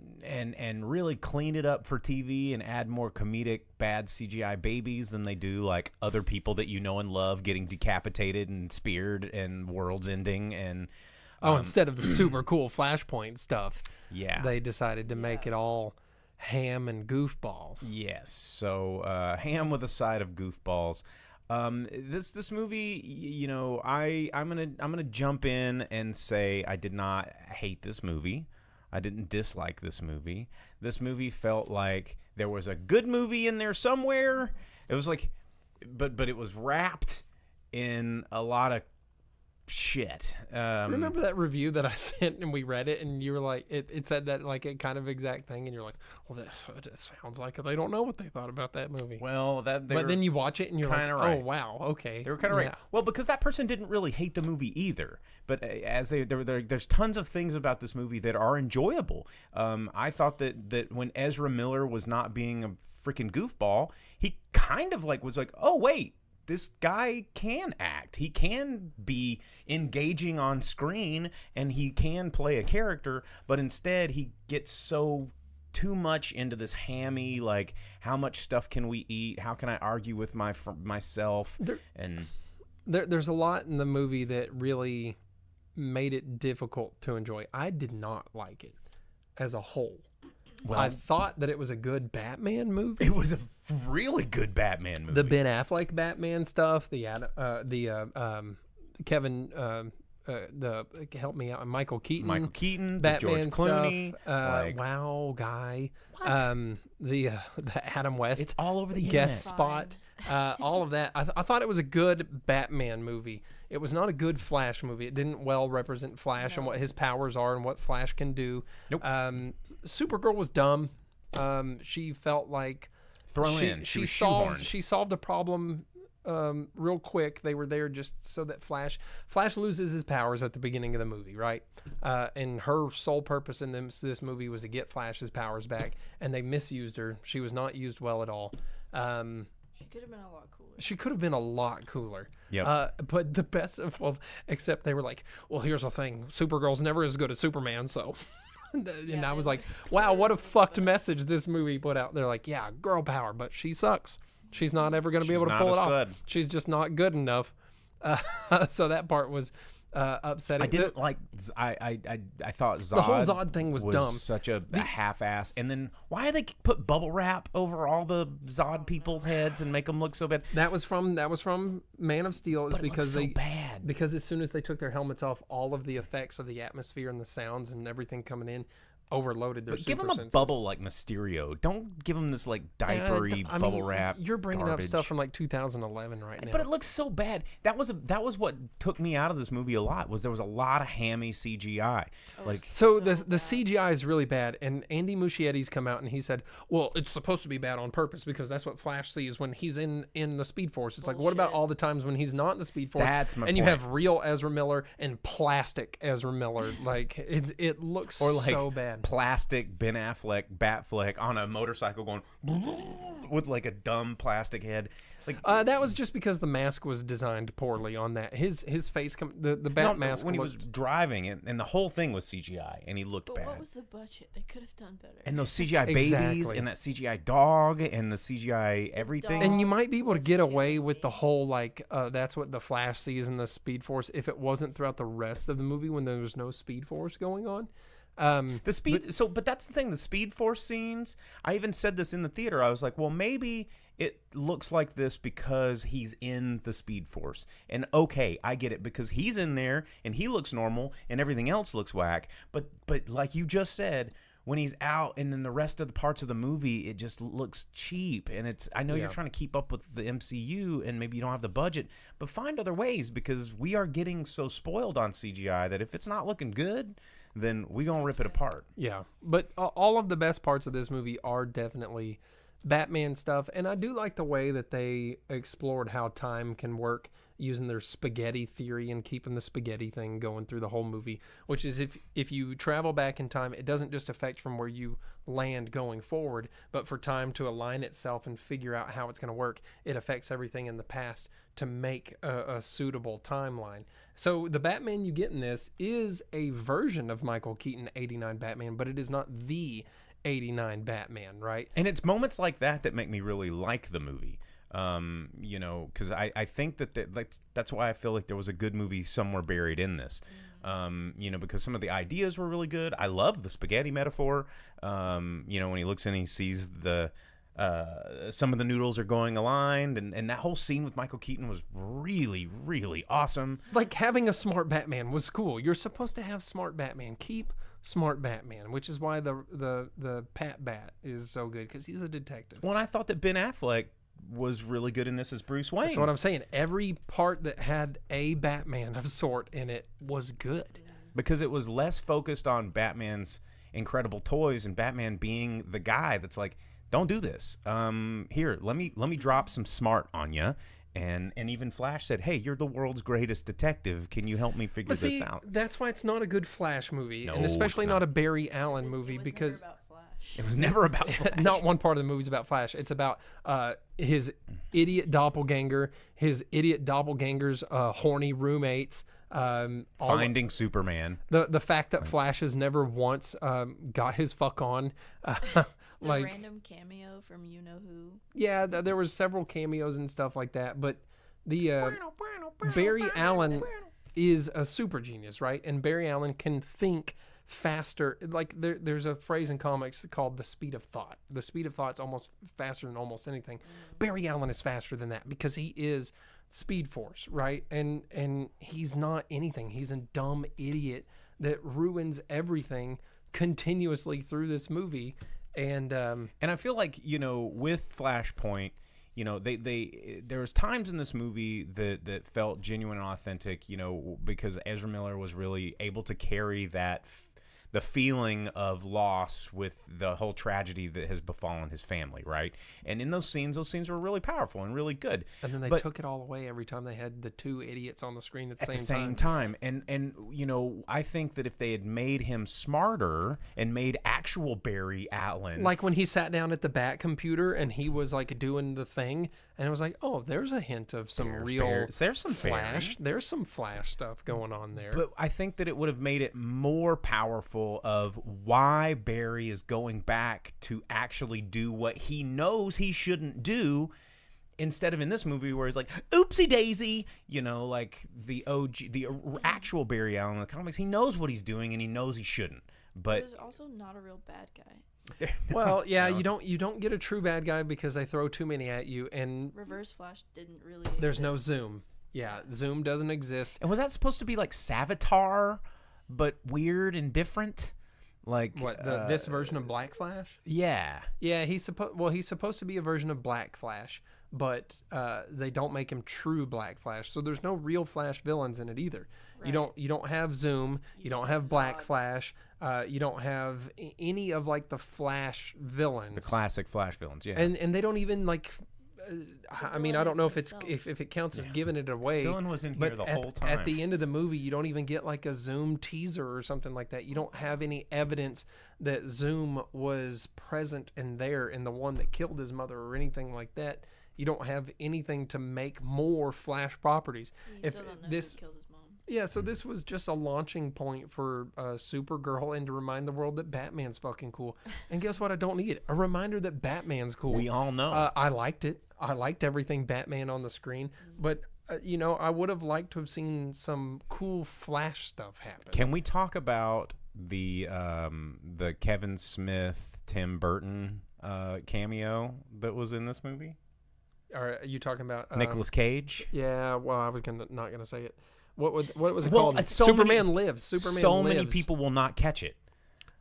really clean it up for TV and add more comedic bad CGI babies than they do like other people that you know and love getting decapitated and speared and worlds ending and instead of the super cool Flashpoint stuff, yeah, they decided to make it all ham and goofballs. Yes, so ham with a side of goofballs. This movie, I'm gonna jump in and say I did not hate this movie. I didn't dislike this movie. This movie felt like there was a good movie in there somewhere. It was like, but it was wrapped in a lot of shit. Remember that review that I sent and we read it and you were like, it said that like a kind of exact thing and you're like, well, that sounds like they don't know what they thought about that movie. Well, but then you watch it and you're like, right. Oh wow, okay, they were kind of right. Well, because that person didn't really hate the movie either. But as there's tons of things about this movie that are enjoyable. I thought that when Ezra Miller was not being a freaking goofball, he kind of was like, oh wait, this guy can act. He can be engaging on screen and he can play a character, but instead he gets so too much into this hammy, like, how much stuff can we eat? How can I argue with myself? There's a lot in the movie that really made it difficult to enjoy. I did not like it as a whole. Well, I thought that it was a good Batman movie. It was a really good Batman movie. The Ben Affleck Batman stuff, Kevin, help me out, Michael Keaton, George Batman Clooney, stuff, wow guy, the Adam West, it's all over the guest internet. spot, all of that. I thought it was a good Batman movie. It was not a good Flash movie. It didn't well represent Flash and what his powers are and what Flash can do. Nope. Supergirl was dumb. She felt like she solved a problem real quick. They were there just so that Flash loses his powers at the beginning of the movie, right? And her sole purpose in this movie was to get Flash's powers back, and they misused her. She was not used well at all. She could have been a lot cooler. She could have been a lot cooler. Yep. But the best of except they were like, well, here's the thing: Supergirl's never as good as Superman, so. And I was like, wow, what a fucked message this movie put out. They're like, yeah, girl power, but she sucks. She's not ever going to be able to pull it off. She's just not good enough. So that part was upsetting. I didn't like. I thought Zod. The whole Zod thing was dumb. Such a half-ass. And then why they put bubble wrap over all the Zod people's heads and make them look so bad? That was from Man of Steel. But Because it looks so bad. Because as soon as they took their helmets off, all of the effects of the atmosphere and the sounds and everything coming in overloaded their. But give super him a senses. bubble like Mysterio. Don't give him this like diapery bubble wrap. You're bringing garbage. up stuff from like 2011 right now. But it looks so bad. That was what took me out of this movie a lot. Was there was a lot of hammy CGI. So the CGI is really bad, and Andy Muschietti's come out and he said, "Well, it's supposed to be bad on purpose because that's what Flash sees when he's in the Speed Force." It's like, what about all the times when he's not in the Speed Force? That's my and you point. have real Ezra Miller and plastic Ezra Miller. Like it looks Or like so bad. plastic Ben Affleck Batfleck on a motorcycle going with like a dumb plastic head. Like That was just because the mask was designed poorly on that. His face, the bat mask when he looked, was driving it, and the whole thing was CGI, and he looked But bad. what was the budget? They could have done better. And those CGI babies, Exactly. and that CGI dog, and the CGI everything. And you might be able to was get away with the terrible. whole like that's what the Flash sees in the Speed Force if it wasn't throughout the rest of the movie when there was no Speed Force going on. The speed, but that's the thing. The Speed Force scenes. I even said this in the theater. I was like, well, maybe it looks like this because he's in the Speed Force. And okay, I get it because he's in there and he looks normal and everything else looks whack. But like you just said, when he's out and then the rest of the parts of the movie, it just looks cheap. And it's, I know you're trying to keep up with the MCU and maybe you don't have the budget, but find other ways because we are getting so spoiled on CGI that if it's not looking good, then we gonna rip it apart. Yeah, but all of the best parts of this movie are definitely Batman stuff, and I do like the way that they explored how time can work using their spaghetti theory and keeping the spaghetti thing going through the whole movie, which is if you travel back in time, it doesn't just affect from where you land going forward, but for time to align itself and figure out how it's going to work, it affects everything in the past to make a suitable timeline. So the Batman you get in this is a version of Michael Keaton 89 Batman, but it is not the 89 Batman, right? And it's moments like that that make me really like the movie. You know, because I think that's why I feel like there was a good movie somewhere buried in this. You know, because some of the ideas were really good. I love the spaghetti metaphor. You know, when he looks in, he sees the some of the noodles are going aligned, and that whole scene with Michael Keaton was really, really awesome. Like having a smart Batman was cool. You're supposed to have smart Batman. Keep smart Batman, which is why the Pat Bat is so good because he's a detective. Well, and I thought that Ben Affleck was really good in this as Bruce Wayne. That's what I'm saying. Every part that had a Batman of sort in it was good. Because it was less focused on Batman's incredible toys and Batman being the guy that's like, don't do this. Here, let me drop some smart on you. And even Flash said, hey, you're the world's greatest detective. Can you help me figure But see, this out? that's why it's not a good Flash movie, No, and especially it's not not. a Barry Allen It movie was because never about Flash. It was never about Flash. not one part of the movie's about Flash. It's about his idiot doppelganger, his idiot doppelganger's horny roommates. Finding Superman. The fact that Flash has never once got his fuck on. The Like, random cameo from You Know Who. yeah, there was several cameos and stuff like that, but the Barry Allen is a super genius, right? And Barry Allen can think faster. Like there's a phrase in comics called the speed of thought. The speed of thought's almost faster than almost anything. Barry Allen is faster than that because he is Speed Force, right? And he's not anything. He's a dumb idiot that ruins everything continuously through this movie. And I feel like, you know, with Flashpoint, you know, there was times in this movie that felt genuine and authentic, you know, because Ezra Miller was really able to carry the feeling of loss with the whole tragedy that has befallen his family, right? And in those scenes were really powerful and really good. And then they But- took it all away every time they had the two idiots on the screen at the at same the same time. time. And you know, I think that if they had made him smarter and made actual Barry Allen, Like when he sat down at the Bat computer and he was like doing the thing, and it was like, oh, there's a hint of some there's some Flash. Barry. There's some Flash stuff going on there. But I think that it would have made it more powerful of why Barry is going back to actually do what he knows he shouldn't do. Instead of in this movie where he's like, oopsie daisy, you know, like the OG, the actual Barry Allen in the comics, he knows what he's doing and he knows he shouldn't. But He's also not a real bad guy. Well, yeah, you don't get a true bad guy because they throw too many at you, and Reverse Flash didn't really. there's no exist. zoom. Yeah, zoom doesn't exist. And was that supposed to be like Savitar, but weird and different? Like What this version of Black Flash? Yeah. Yeah, he's supposed to be a version of Black Flash, but they don't make him true Black Flash. So there's no real Flash villains in it either. Right. You don't have Zoom. You don't just have have Black Zod. Flash. You don't have any of like the Flash villains. The classic Flash villains, yeah. And they don't even like. I mean, I don't know if villain it's if it counts as giving it away. Villain was in but here the at, whole time. At the end of the movie, you don't even get like a Zoom teaser or something like that. You don't have any evidence that Zoom was present and there in the one that killed his mother or anything like that. You don't have anything to make more Flash properties. You still don't know who killed his mom. Yeah, so this was just a launching point for Supergirl and to remind the world that Batman's fucking cool. And guess what? I don't need it. A reminder that Batman's cool. We all know. I liked it. I liked everything Batman on the screen. But, you know, I would have liked to have seen some cool Flash stuff happen. Can we talk about the Kevin Smith, Tim Burton cameo that was in this movie? Are you talking about... Nicolas Cage? Yeah, well, I was not going to say it. What was it Well, called? it's so Superman many- Lives. Superman so Lives. many people will not catch it.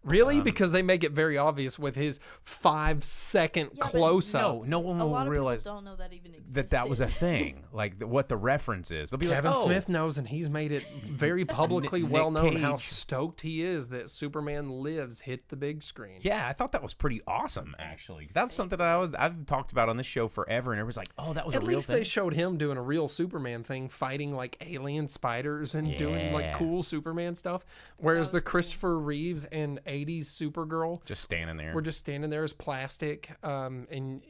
Really? Because they make it very obvious with his 5-second Yeah, but close-up. No one A will lot of realize people don't know that even existed. that was a thing. Like what the reference is. They'll be Kevin like, oh, Smith knows, and he's made it very publicly well known how Cage. stoked he is that Superman Lives hit the big screen. Yeah, I thought that was pretty awesome. Actually, that's something I've talked about on this show forever, and everyone's like, "Oh, that was At a real least thing." they showed him doing a real Superman thing, fighting like alien spiders and doing like Yeah. cool Superman stuff. Whereas the was cool. Christopher Reeves and 80s Supergirl Just standing there. were just standing there as plastic. And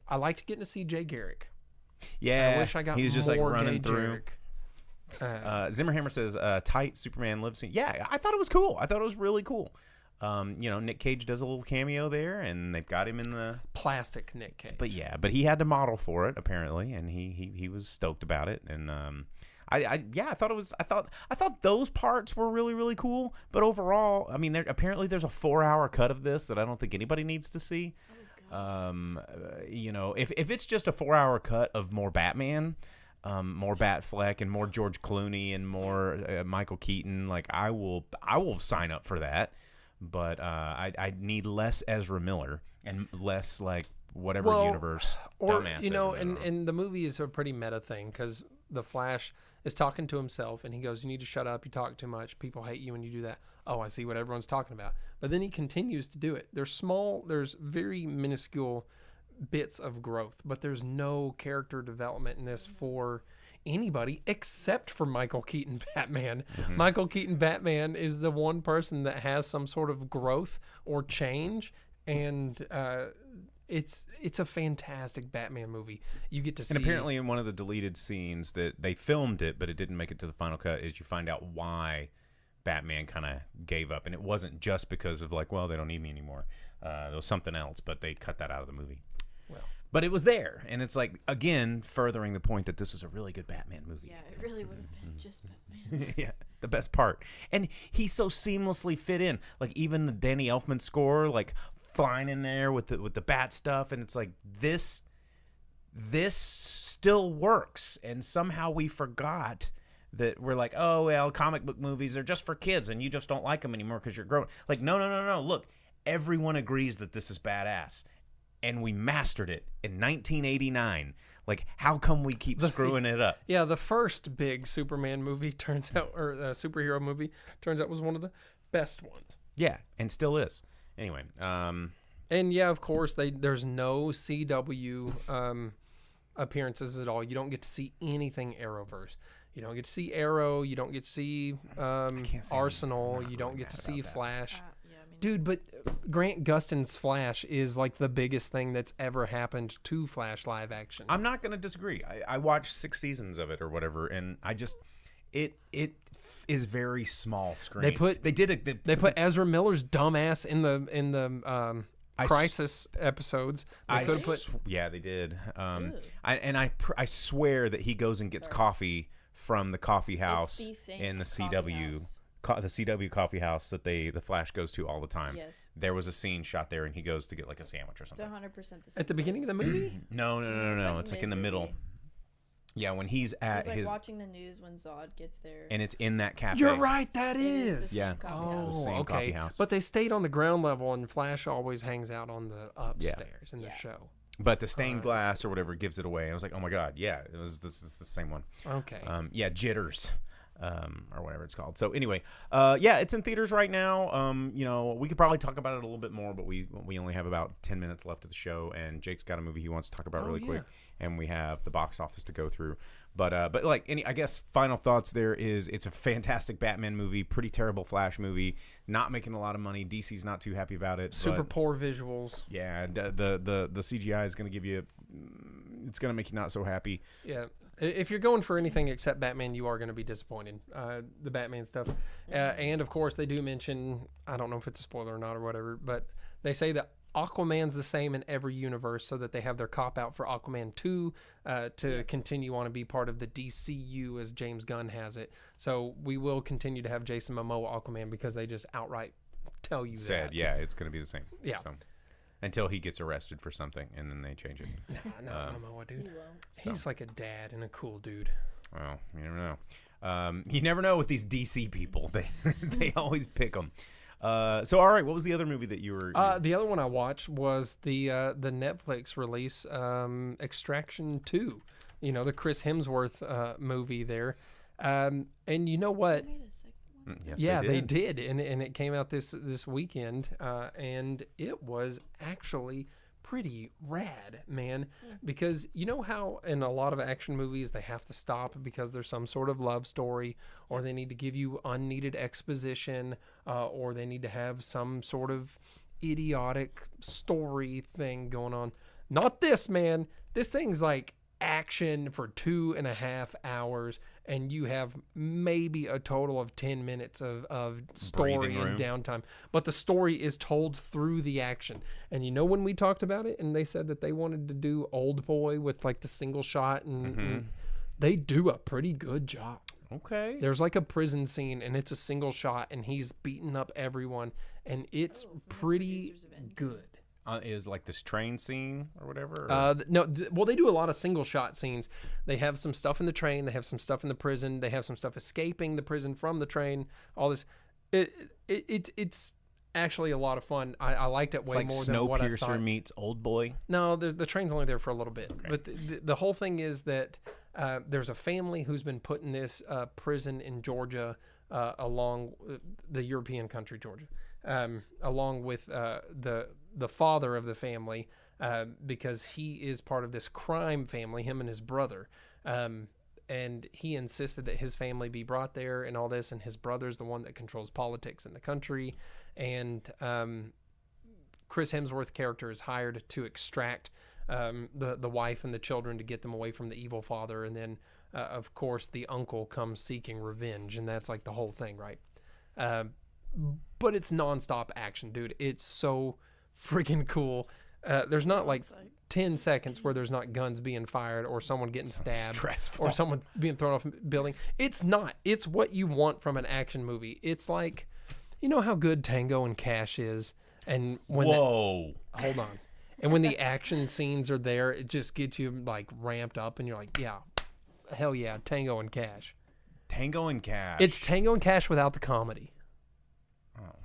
I liked getting to see Jay Garrick. yeah, I wish I got he was just more like running Jay through. Garrick. Zimmerhammer says, "Tight Superman live scene." Yeah, I thought it was cool. I thought it was really cool. You know, Nick Cage does a little cameo there, and they've got him in the. Plastic Nick Cage. But he had to model for it apparently, and he was stoked about it. And I thought those parts were really, really cool. But overall, I mean, apparently there's a 4-hour cut of this that I don't think anybody needs to see. You know, if it's just a 4-hour cut of more Batman, more Batfleck, and more George Clooney and more Michael Keaton, like I will sign up for that. But I need less Ezra Miller and less like whatever universe or dumbass you know, Ezra Miller. and the movie is a pretty meta thing because the Flash is talking to himself and he goes, "You need to shut up. You talk too much. People hate you when you do that." Oh, I see what everyone's talking about. But then he continues to do it. There's very minuscule bits of growth, but there's no character development in this for anybody except for Michael Keaton Batman. Mm-hmm. Michael Keaton Batman is the one person that has some sort of growth or change, and it's a fantastic Batman movie. You get to see. And apparently, in one of the deleted scenes that they filmed it, but it didn't make it to the final cut, is you find out why Batman kind of gave up, and it wasn't just because of like, well, they don't need me anymore. There was something else, but they cut that out of the movie. Well, but it was there, and it's like again furthering the point that this is a really good Batman movie. Yeah, it really would have been just Batman. Yeah, the best part, and he's so seamlessly fit in. Like even the Danny Elfman score, like flying in there with the bat stuff, and it's like this still works, and somehow we forgot that we're like, oh well, comic book movies are just for kids, and you just don't like them anymore because you're grown. Like no. Look, everyone agrees that this is badass. And we mastered it in 1989. Like, how come we keep screwing it up? yeah, the first big Superman movie turns out, or superhero movie turns out, was one of the best ones. Yeah, and still is. Anyway, And yeah, of course, there's no CW appearances at all. You don't get to see anything Arrowverse. You don't get to see Arrow. You don't get to see Arsenal. You don't get to see Flash. Yeah, I mean, Dude, but Grant Gustin's Flash is like the biggest thing that's ever happened to Flash live action. I'm not going to disagree. I watched 6 seasons of it or whatever, and I just it is very small screen. They put Ezra Miller's dumbass in the Crisis episodes. They could've put. Yeah, they did. I swear that he goes and gets coffee from the coffee house in the CW. The CW coffee house that the Flash goes to all the time. Yes. There was a scene shot there, and he goes to get like a sandwich or It's something. 100% the same. At the beginning of the movie? No. It's like in the middle. Yeah, when he's at It's like his watching the news when Zod gets there. and it's in that cafe. You're right, that It is is. the Yeah. same coffee The house. same coffee house. But they stayed on the ground level, and Flash always hangs out on the upstairs in the show. But the stained glass or whatever gives it away. I was like, oh my god, yeah, this is the same one. Okay. Jitters. Or whatever it's called. So anyway, it's in theaters right now. We could probably talk about it a little bit more, but we only have about 10 minutes left of the show, and Jake's got a movie he wants to talk about really quick, and we have the box office to go through. But I guess final thoughts there is it's a fantastic Batman movie, pretty terrible Flash movie, not making a lot of money. DC's not too happy about it. Super poor visuals. Yeah, the CGI is going to give you, it's going to make you not so happy. Yeah. If you're going for anything except Batman, you are going to be disappointed. The Batman stuff. And, of course, they do mention, I don't know if it's a spoiler or not or whatever, but they say that Aquaman's the same in every universe so that they have their cop-out for Aquaman 2 to continue on and be part of the DCU as James Gunn has it. So we will continue to have Jason Momoa Aquaman because they just outright tell you that. Yeah, it's going to be the same. Yeah. So. Until he gets arrested for something, and then they change it. No, Momoa, dude. He's like a dad and a cool dude. Well, you never know. You never know with these DC people. They always pick them. So, all right, what was the other movie that you were... The other one I watched was the Netflix release, Extraction 2. The Chris Hemsworth movie there. And you know what? Yes, they did. And it came out this weekend, and it was actually pretty rad, man. Because you know how in a lot of action movies they have to stop because there's some sort of love story, or they need to give you unneeded exposition, or they need to have some sort of idiotic story thing going on. Not this, man. This thing's like action for 2.5 hours, and you have maybe a total of 10 minutes of story and downtime, but the story is told through the action. And when we talked about it and they said that they wanted to do Old Boy with like the single shot, and they do a pretty good job. Okay. There's like a prison scene and it's a single shot and he's beating up everyone, and it's pretty good. Is like this train scene or whatever? No, they do a lot of single shot scenes. They have some stuff in the train. They have some stuff in the prison. They have some stuff escaping the prison from the train. All this, it's actually a lot of fun. I liked it way more than what I thought. Snowpiercer meets Old Boy. No, the train's only there for a little bit. Okay. But the whole thing is that there's a family who's been put in this prison in Georgia, along the European country Georgia, along with the father of the family, because he is part of this crime family, him and his brother. And he insisted that his family be brought there and all this, and his brother's the one that controls politics in the country. And Chris Hemsworth's character is hired to extract the wife and the children to get them away from the evil father. And then, of course, the uncle comes seeking revenge, and that's like the whole thing, right? But it's nonstop action, dude. It's so freaking cool. There's not like 10 seconds where there's not guns being fired or someone getting stabbed or someone being thrown off a building. It's not. It's what you want from an action movie. It's like, you know how good Tango and Cash is, and when hold on, and when the action scenes are there, it just gets you like ramped up, and you're like, yeah, hell yeah, Tango and Cash. Tango and Cash. It's Tango and Cash without the comedy. Oh,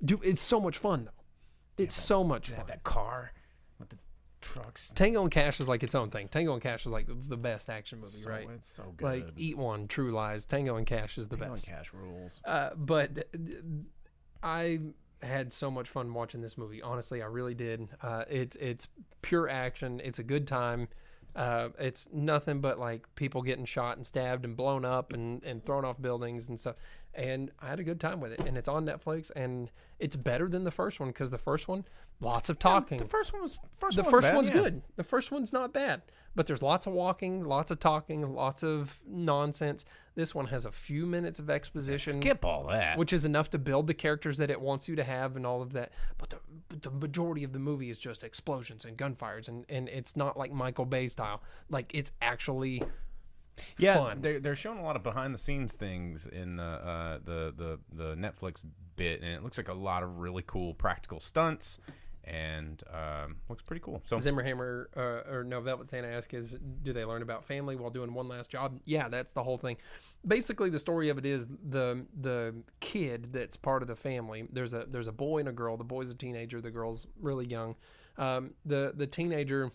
dude, it's so much fun though. It's so much fun. That car with the trucks. Tango and Cash is like its own thing. Tango and Cash is like the best action movie, right? It's so good. Like Eat One, True Lies. Tango and Cash is the best. Tango and Cash rules. But I had so much fun watching this movie. Honestly, I really did. It's pure action. It's a good time. It's nothing but like people getting shot and stabbed and blown up and thrown off buildings and stuff. And I had a good time with it. And it's on Netflix, and it's better than the first one because the first one, lots of talking. The first one was the first one's good. The first one's not bad. But there's lots of walking, lots of talking, lots of nonsense. This one has a few minutes of exposition. Skip all that. Which is enough to build the characters that it wants you to have and all of that. But the majority of the movie is just explosions and gunfires, and it's not like Michael Bay style. Like, it's actually fun. They're showing a lot of behind the scenes things in the Netflix bit, and it looks like a lot of really cool practical stunts, and looks pretty cool. So Zimmerhammer or no, Velvet Santa asks is, do they learn about family while doing one last job? Yeah, that's the whole thing. Basically, the story of it is the kid that's part of the family. There's a boy and a girl. The boy's a teenager. The girl's really young. The teenager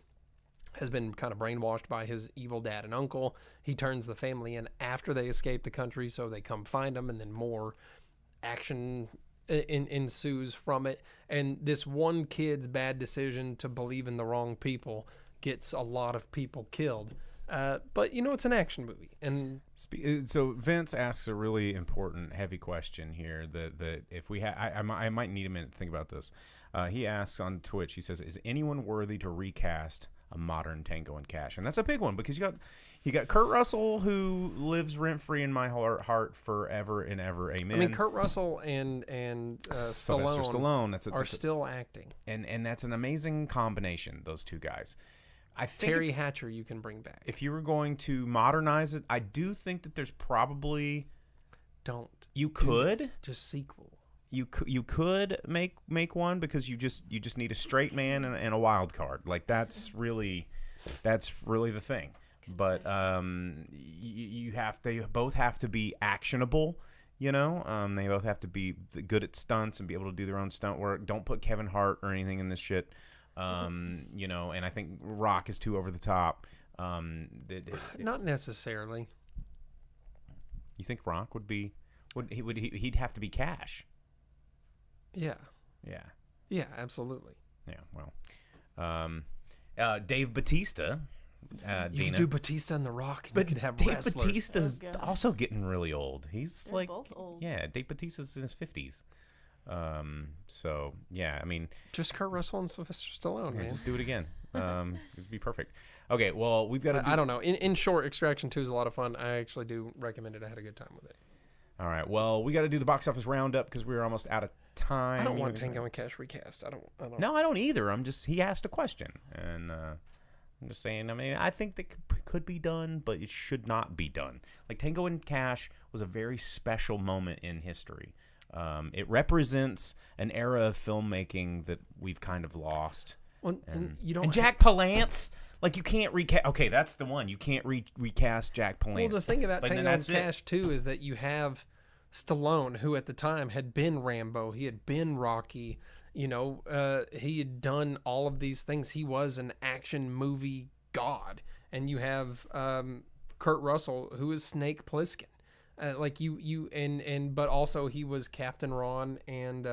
has been kind of brainwashed by his evil dad and uncle. He turns the family in after they escape the country, so they come find him, and then more action ensues from it. And this one kid's bad decision to believe in the wrong people gets a lot of people killed. But it's an action movie. And so Vince asks a really important, heavy question here that if we I might need a minute to think about this. He asks on Twitch, he says, is anyone worthy to recast a modern Tango and Cash? And that's a big one, because you got Kurt Russell, who lives rent free in my heart forever and ever. Amen. I mean, Kurt Russell and Sylvester Stallone are still acting, and that's an amazing combination. Those two guys. I think Terry Hatcher you can bring back if you were going to modernize it. I do think that there's probably you could just sequel. You could make one, because you just need a straight man and a wild card. Like that's really the thing. But they both have to be actionable. They both have to be good at stunts and be able to do their own stunt work. Don't put Kevin Hart or anything in this shit. And I think Rock is too over the top. Not necessarily. You think Rock he'd have to be Cash? Yeah. Yeah. Yeah, absolutely. Yeah. Well, Dave Bautista. You could do Bautista and The Rock, and but you could have Dave wrestlers. Bautista's also getting really old. He's They're both old. Yeah, Dave Bautista's in his 50s. So yeah, I mean, just Kurt Russell and Sylvester Stallone, man. Just do it again. It'd be perfect. Okay, well, we've got to. I don't know. In short, Extraction 2 is a lot of fun. I actually do recommend it. I had a good time with it. All right. Well, we got to do the box office roundup because we're almost out of time. I don't want Tango and Cash recast. I don't. No, I don't either. He asked a question, and I'm just saying. I mean, I think that could be done, but it should not be done. Like Tango and Cash was a very special moment in history. It represents an era of filmmaking that we've kind of lost. Well, and you don't. And Jack Palance. Like, you can't recast. Okay, that's the one. You can't recast Jack Palance. Well, the thing about Tango and Cash, too, is that you have Stallone, who at the time had been Rambo. He had been Rocky. He had done all of these things. He was an action movie god. And you have Kurt Russell, who is Snake Plissken. But also he was Captain Ron and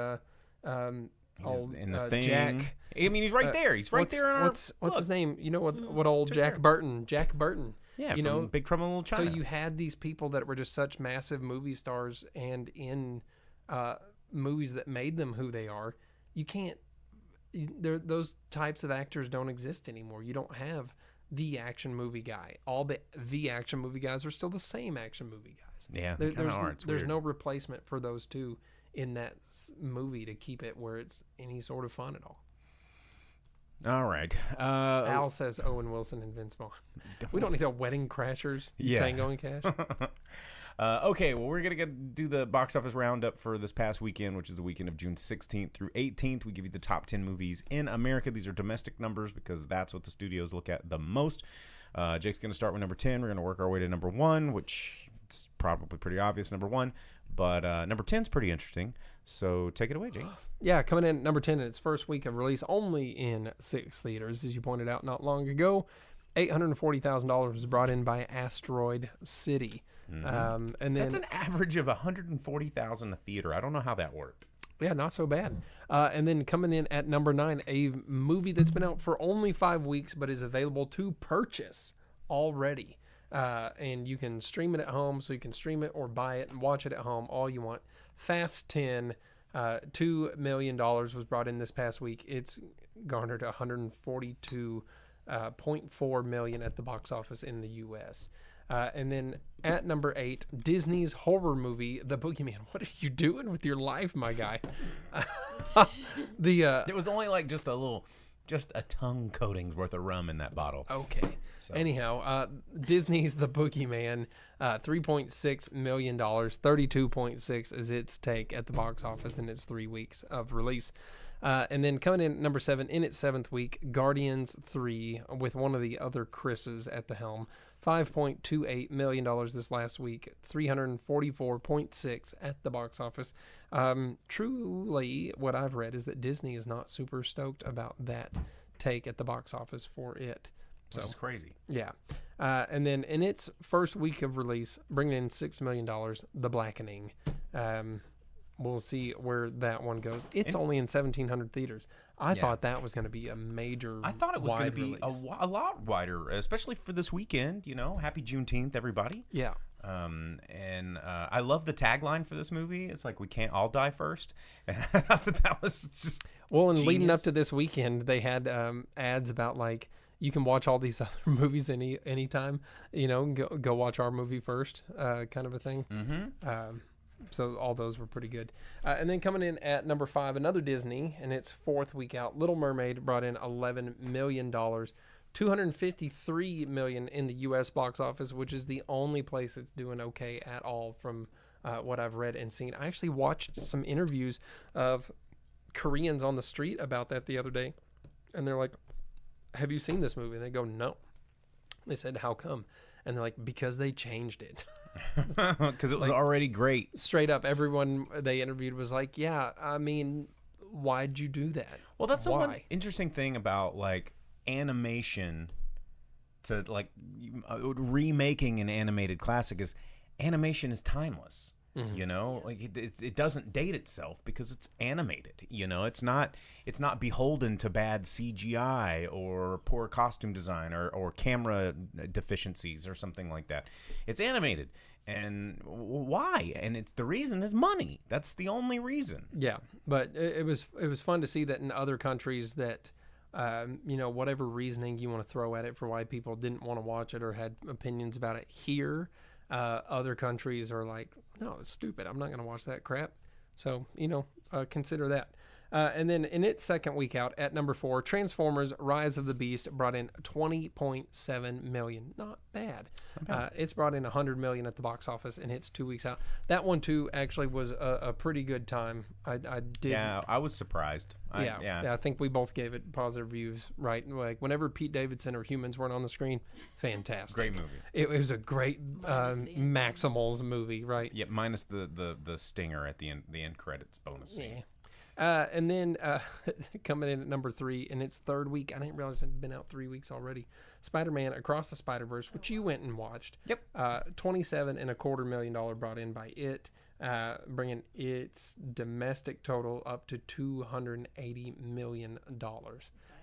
in the thing. Jack. I mean, he's right there. He's right there. What's his name? You know what old Jack Burton? Jack Burton. Yeah, from Big Trouble in Little China. So you had these people that were just such massive movie stars, and in movies that made them who they are. You can't. Those types of actors don't exist anymore. You don't have the action movie guy. All the action movie guys are still the same action movie guys. Yeah, there's no replacement for those two in that movie to keep it where it's any sort of fun at all. All right. Al says Owen Wilson and Vince Vaughn. We don't need a Wedding Crashers, Tango and Cash. Okay, well, we're going to do the box office roundup for this past weekend, which is the weekend of June 16th through 18th. We give you the top 10 movies in America. These are domestic numbers because that's what the studios look at the most. Jake's going to start with number 10. We're going to work our way to number 1, which it's probably pretty obvious, number 1. But number 10 is pretty interesting. So take it away, Jake. Yeah, coming in at number 10 in its first week of release, only in 6 theaters, as you pointed out not long ago. $840,000 was brought in by Asteroid City. Mm-hmm. And then, that's an average of $140,000 a theater. I don't know how that worked. Yeah, not so bad. And then coming in at number 9, a movie that's been out for only 5 weeks, but is available to purchase already. And you can stream it at home, so you can stream it or buy it and watch it at home, all you want. Fast 10, $2 million was brought in this past week. It's garnered $142 0.4 million at the box office in the U.S. And then at number 8, Disney's horror movie, The Boogeyman. What are you doing with your life, my guy? There was only like just a tongue coating's worth of rum in that bottle. Okay. So. Anyhow, Disney's The Boogeyman, $3.6 million, 32.6 is its take at the box office in its 3 weeks of release. And then coming in at number 7, in its 7th week, Guardians 3, with one of the other Chris's at the helm, $5.28 million this last week, 344.6 at the box office. Truly, what I've read is that Disney is not super stoked about that take at the box office for it. So, Which is crazy. Yeah. And then in its first week of release, bringing in $6 million, The Blackening. We'll see where that one goes. It's only in 1,700 theaters. I thought that was going to be a major. I thought it was going to be release. a lot wider, especially for this weekend. Happy Juneteenth, everybody. Yeah. And I love the tagline for this movie. It's like, we can't all die first. And I thought that was just well, and leading up genius. to this weekend, they had ads about like, you can watch all these other movies anytime. Go watch our movie first, kind of a thing. Mm-hmm. So all those were pretty good. And then coming in at number 5, another Disney, and its 4th week out, Little Mermaid brought in $11 million, $253 million in the U.S. box office, which is the only place that's doing okay at all from what I've read and seen. I actually watched some interviews of Koreans on the street about that the other day, and they're like, have you seen this movie? And they go, no. They said, how come? And they're like, because they changed it. Because it was already great. Straight up, everyone they interviewed was like, yeah, I mean, why'd you do that? Well, that's the Why? one interesting thing about like animation to like remaking an animated classic is animation is timeless. Mm-hmm. Like it doesn't date itself because it's animated. It's not beholden to bad CGI or poor costume design or camera deficiencies or something like that. It's animated, and why? And the reason is money. That's the only reason. Yeah, but it was fun to see that in other countries that, whatever reasoning you want to throw at it for why people didn't want to watch it or had opinions about it here. Other countries are like, no, it's stupid. I'm not going to watch that crap. So, consider that. And then in its second week out at number 4, Transformers Rise of the Beast brought in $20.7 million. Not bad. It's brought in $100 million at the box office in its 2 weeks out. That one, too, actually was a pretty good time. I did. Yeah, I was surprised. I think we both gave it positive reviews, right? Like, whenever Pete Davidson or humans weren't on the screen, fantastic. Great movie. It was a great Maximals movie, right? Yeah, minus the stinger at the end credits bonus scene. Yeah. And then coming in at number 3 in its 3rd week, I didn't realize it had been out 3 weeks already. Spider-Man Across the Spider-Verse, which you went and watched. Yep. $27.25 million brought in by it, bringing its domestic total up to $280 million.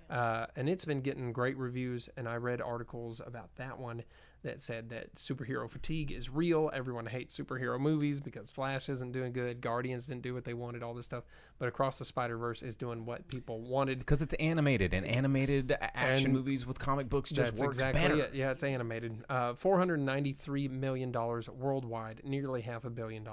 And it's been getting great reviews, and I read articles about that one that said that superhero fatigue is real. Everyone hates superhero movies because Flash isn't doing good. Guardians didn't do what they wanted, all this stuff. But Across the Spider-Verse is doing what people wanted. It's because it's animated, and animated action movies with comic books just works better. It. Yeah, it's animated. $493 million worldwide, nearly $500 million.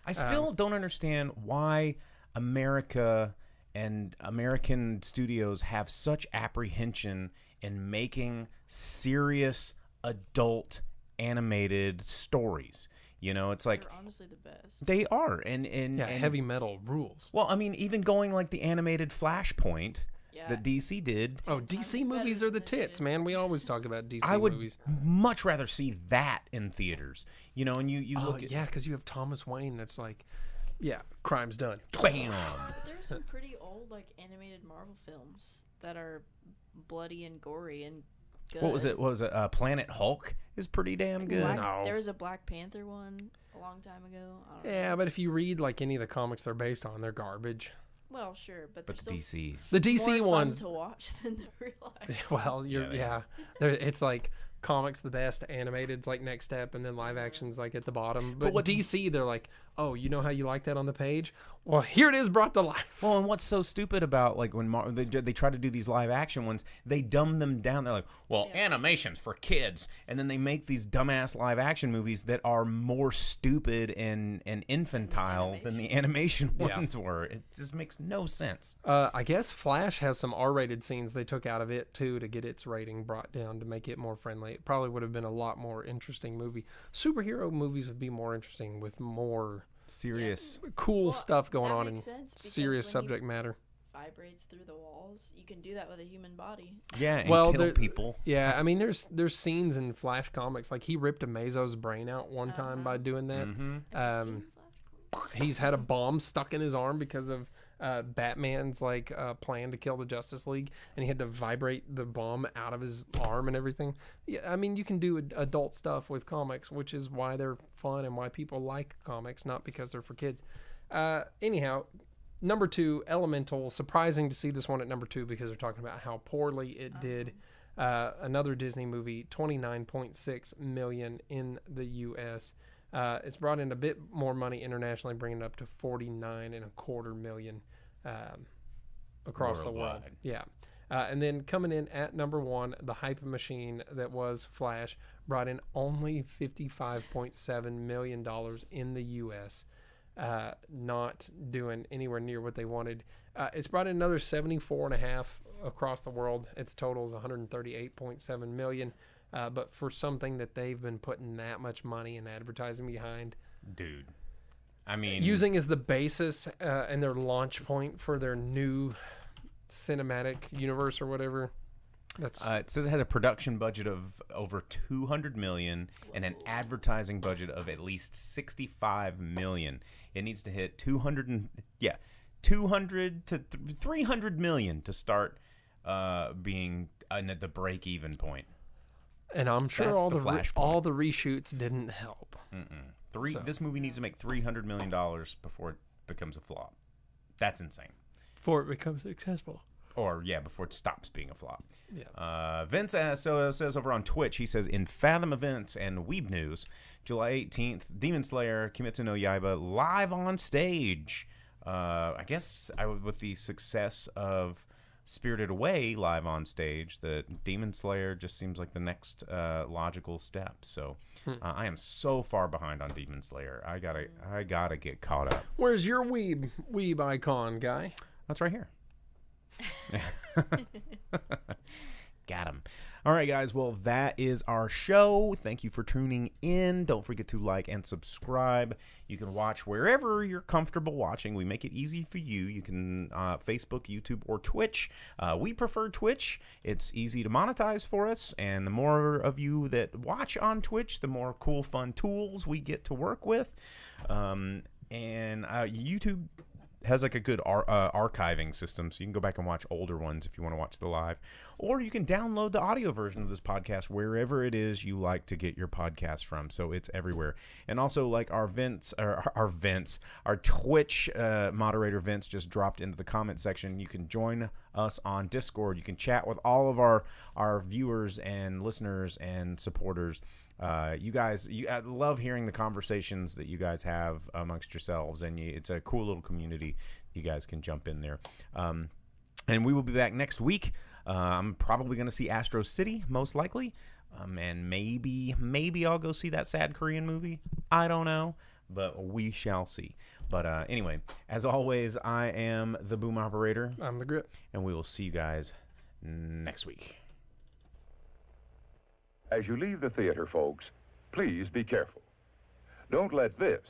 I still don't understand why America and American studios have such apprehension in making serious adult animated stories. It's like They're honestly the best. they are, and heavy metal rules. Well, I mean, even going like the animated Flashpoint Yeah. that DC did. Oh, times DC movies better are the than tits, shit. man. We always talk about DC I would movies. much rather see that in theaters. And you Oh, look at yeah, because you have Thomas Wayne that's like, yeah, crime's done. bam. But there are some pretty old animated Marvel films that are bloody and gory and good. What was it? Planet Hulk is pretty damn good. There was a Black Panther one a long time ago. I don't know. Yeah, but if you read like any of the comics they're based on, they're garbage. Well, sure, but But they're the still DC. The DC more ones, fun to watch than the real life. well, Yeah, it's like comics the best, animated's like next step, and then live action's like at the bottom. But what's- DC, they're like, oh, you know how you like that on the page? Well, here it is brought to life. Well, and what's so stupid about like when they try to do these live action ones, they dumb them down. They're like, well, animation's for kids, and then they make these dumbass live action movies that are more stupid and infantile than the animation ones were. It just makes no sense. I guess Flash has some R-rated scenes they took out of it too to get its rating brought down to make it more friendly. It probably would have been a lot more interesting movie. Superhero movies would be more interesting with more Serious, cool stuff going on in when serious subject matter. Vibrates through the walls. You can do that with a human body. Yeah, and kill people. Yeah, I mean, there's scenes in Flash comics like he ripped Amazo's brain out one time by doing that. He's had a bomb stuck in his arm because of Batman's plan to kill the Justice League, and he had to vibrate the bomb out of his arm and everything. Yeah, I mean, you can do adult stuff with comics, which is why they're fun and why people like comics, not because they're for kids. Anyhow, number 2, Elemental. Surprising to see this one at number 2 because they're talking about how poorly it did. Another Disney movie, $29.6 million in the U.S. It's brought in a bit more money internationally, bringing it up to $49.25 million across the world. Yeah. And then coming in at number 1, the hype machine that was Flash brought in only $55.7 million in the U.S., not doing anywhere near what they wanted. It's brought in another 74.5 across the world. Its total is $138.7 million. But for something that they've been putting that much money and advertising behind, dude, I mean, using as the basis and their launch point for their new cinematic universe or whatever. That's it says it has a production budget of over $200 million and an advertising budget of at least $65 million. It needs to hit 200 to 300 million to start being at the break-even point. And I'm sure That's all the the reshoots didn't help. This movie needs to make $300 million before it becomes a flop. That's insane. Before it becomes successful. Or, before it stops being a flop. Yeah. Vince says over on Twitch, he says, in Fathom Events and Weeb News, July 18th, Demon Slayer, Kimetsu no Yaiba, live on stage. I guess with the success of Spirited Away live on stage, the Demon Slayer just seems like the next logical step. So I am so far behind on Demon Slayer. I gotta get caught up. Where's your weeb icon, guy? That's right here. Got him. All right, guys. Well, that is our show. Thank you for tuning in. Don't forget to like and subscribe. You can watch wherever you're comfortable watching. We make it easy for you. You can Facebook, YouTube, or Twitch. We prefer Twitch. It's easy to monetize for us, and the more of you that watch on Twitch, the more cool, fun tools we get to work with. And YouTube has like a good archiving system, so you can go back and watch older ones if you want to watch the live, or you can download the audio version of this podcast wherever it is you like to get your podcast from. So it's everywhere. And also, like our Twitch moderator Vince just dropped into the comment section. You can join us on Discord. You can chat with all of our viewers and listeners and supporters. I love hearing the conversations that you guys have amongst yourselves, and it's a cool little community. You guys can jump in there. And we will be back next week. I'm probably going to see Astro City, most likely. And maybe I'll go see that sad Korean movie. I don't know, but we shall see. But anyway, as always, I am the Boom Operator. I'm the Grip. And we will see you guys next week. As you leave the theater, folks, please be careful. Don't let this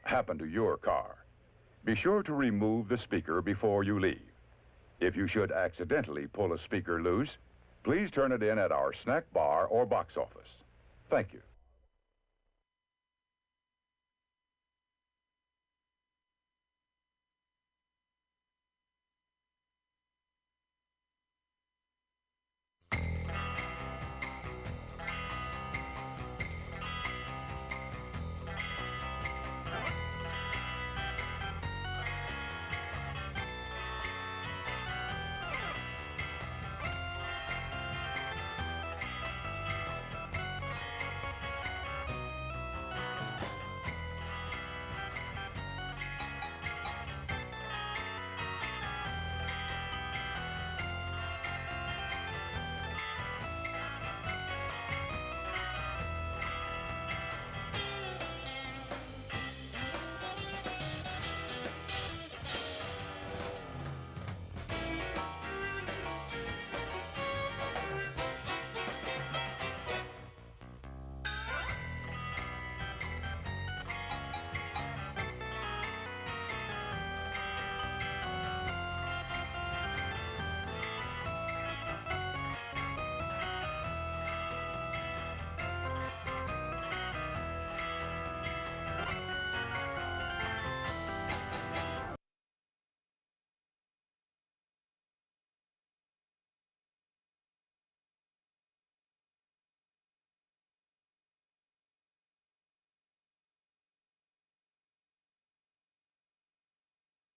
happen to your car. Be sure to remove the speaker before you leave. If you should accidentally pull a speaker loose, please turn it in at our snack bar or box office. Thank you.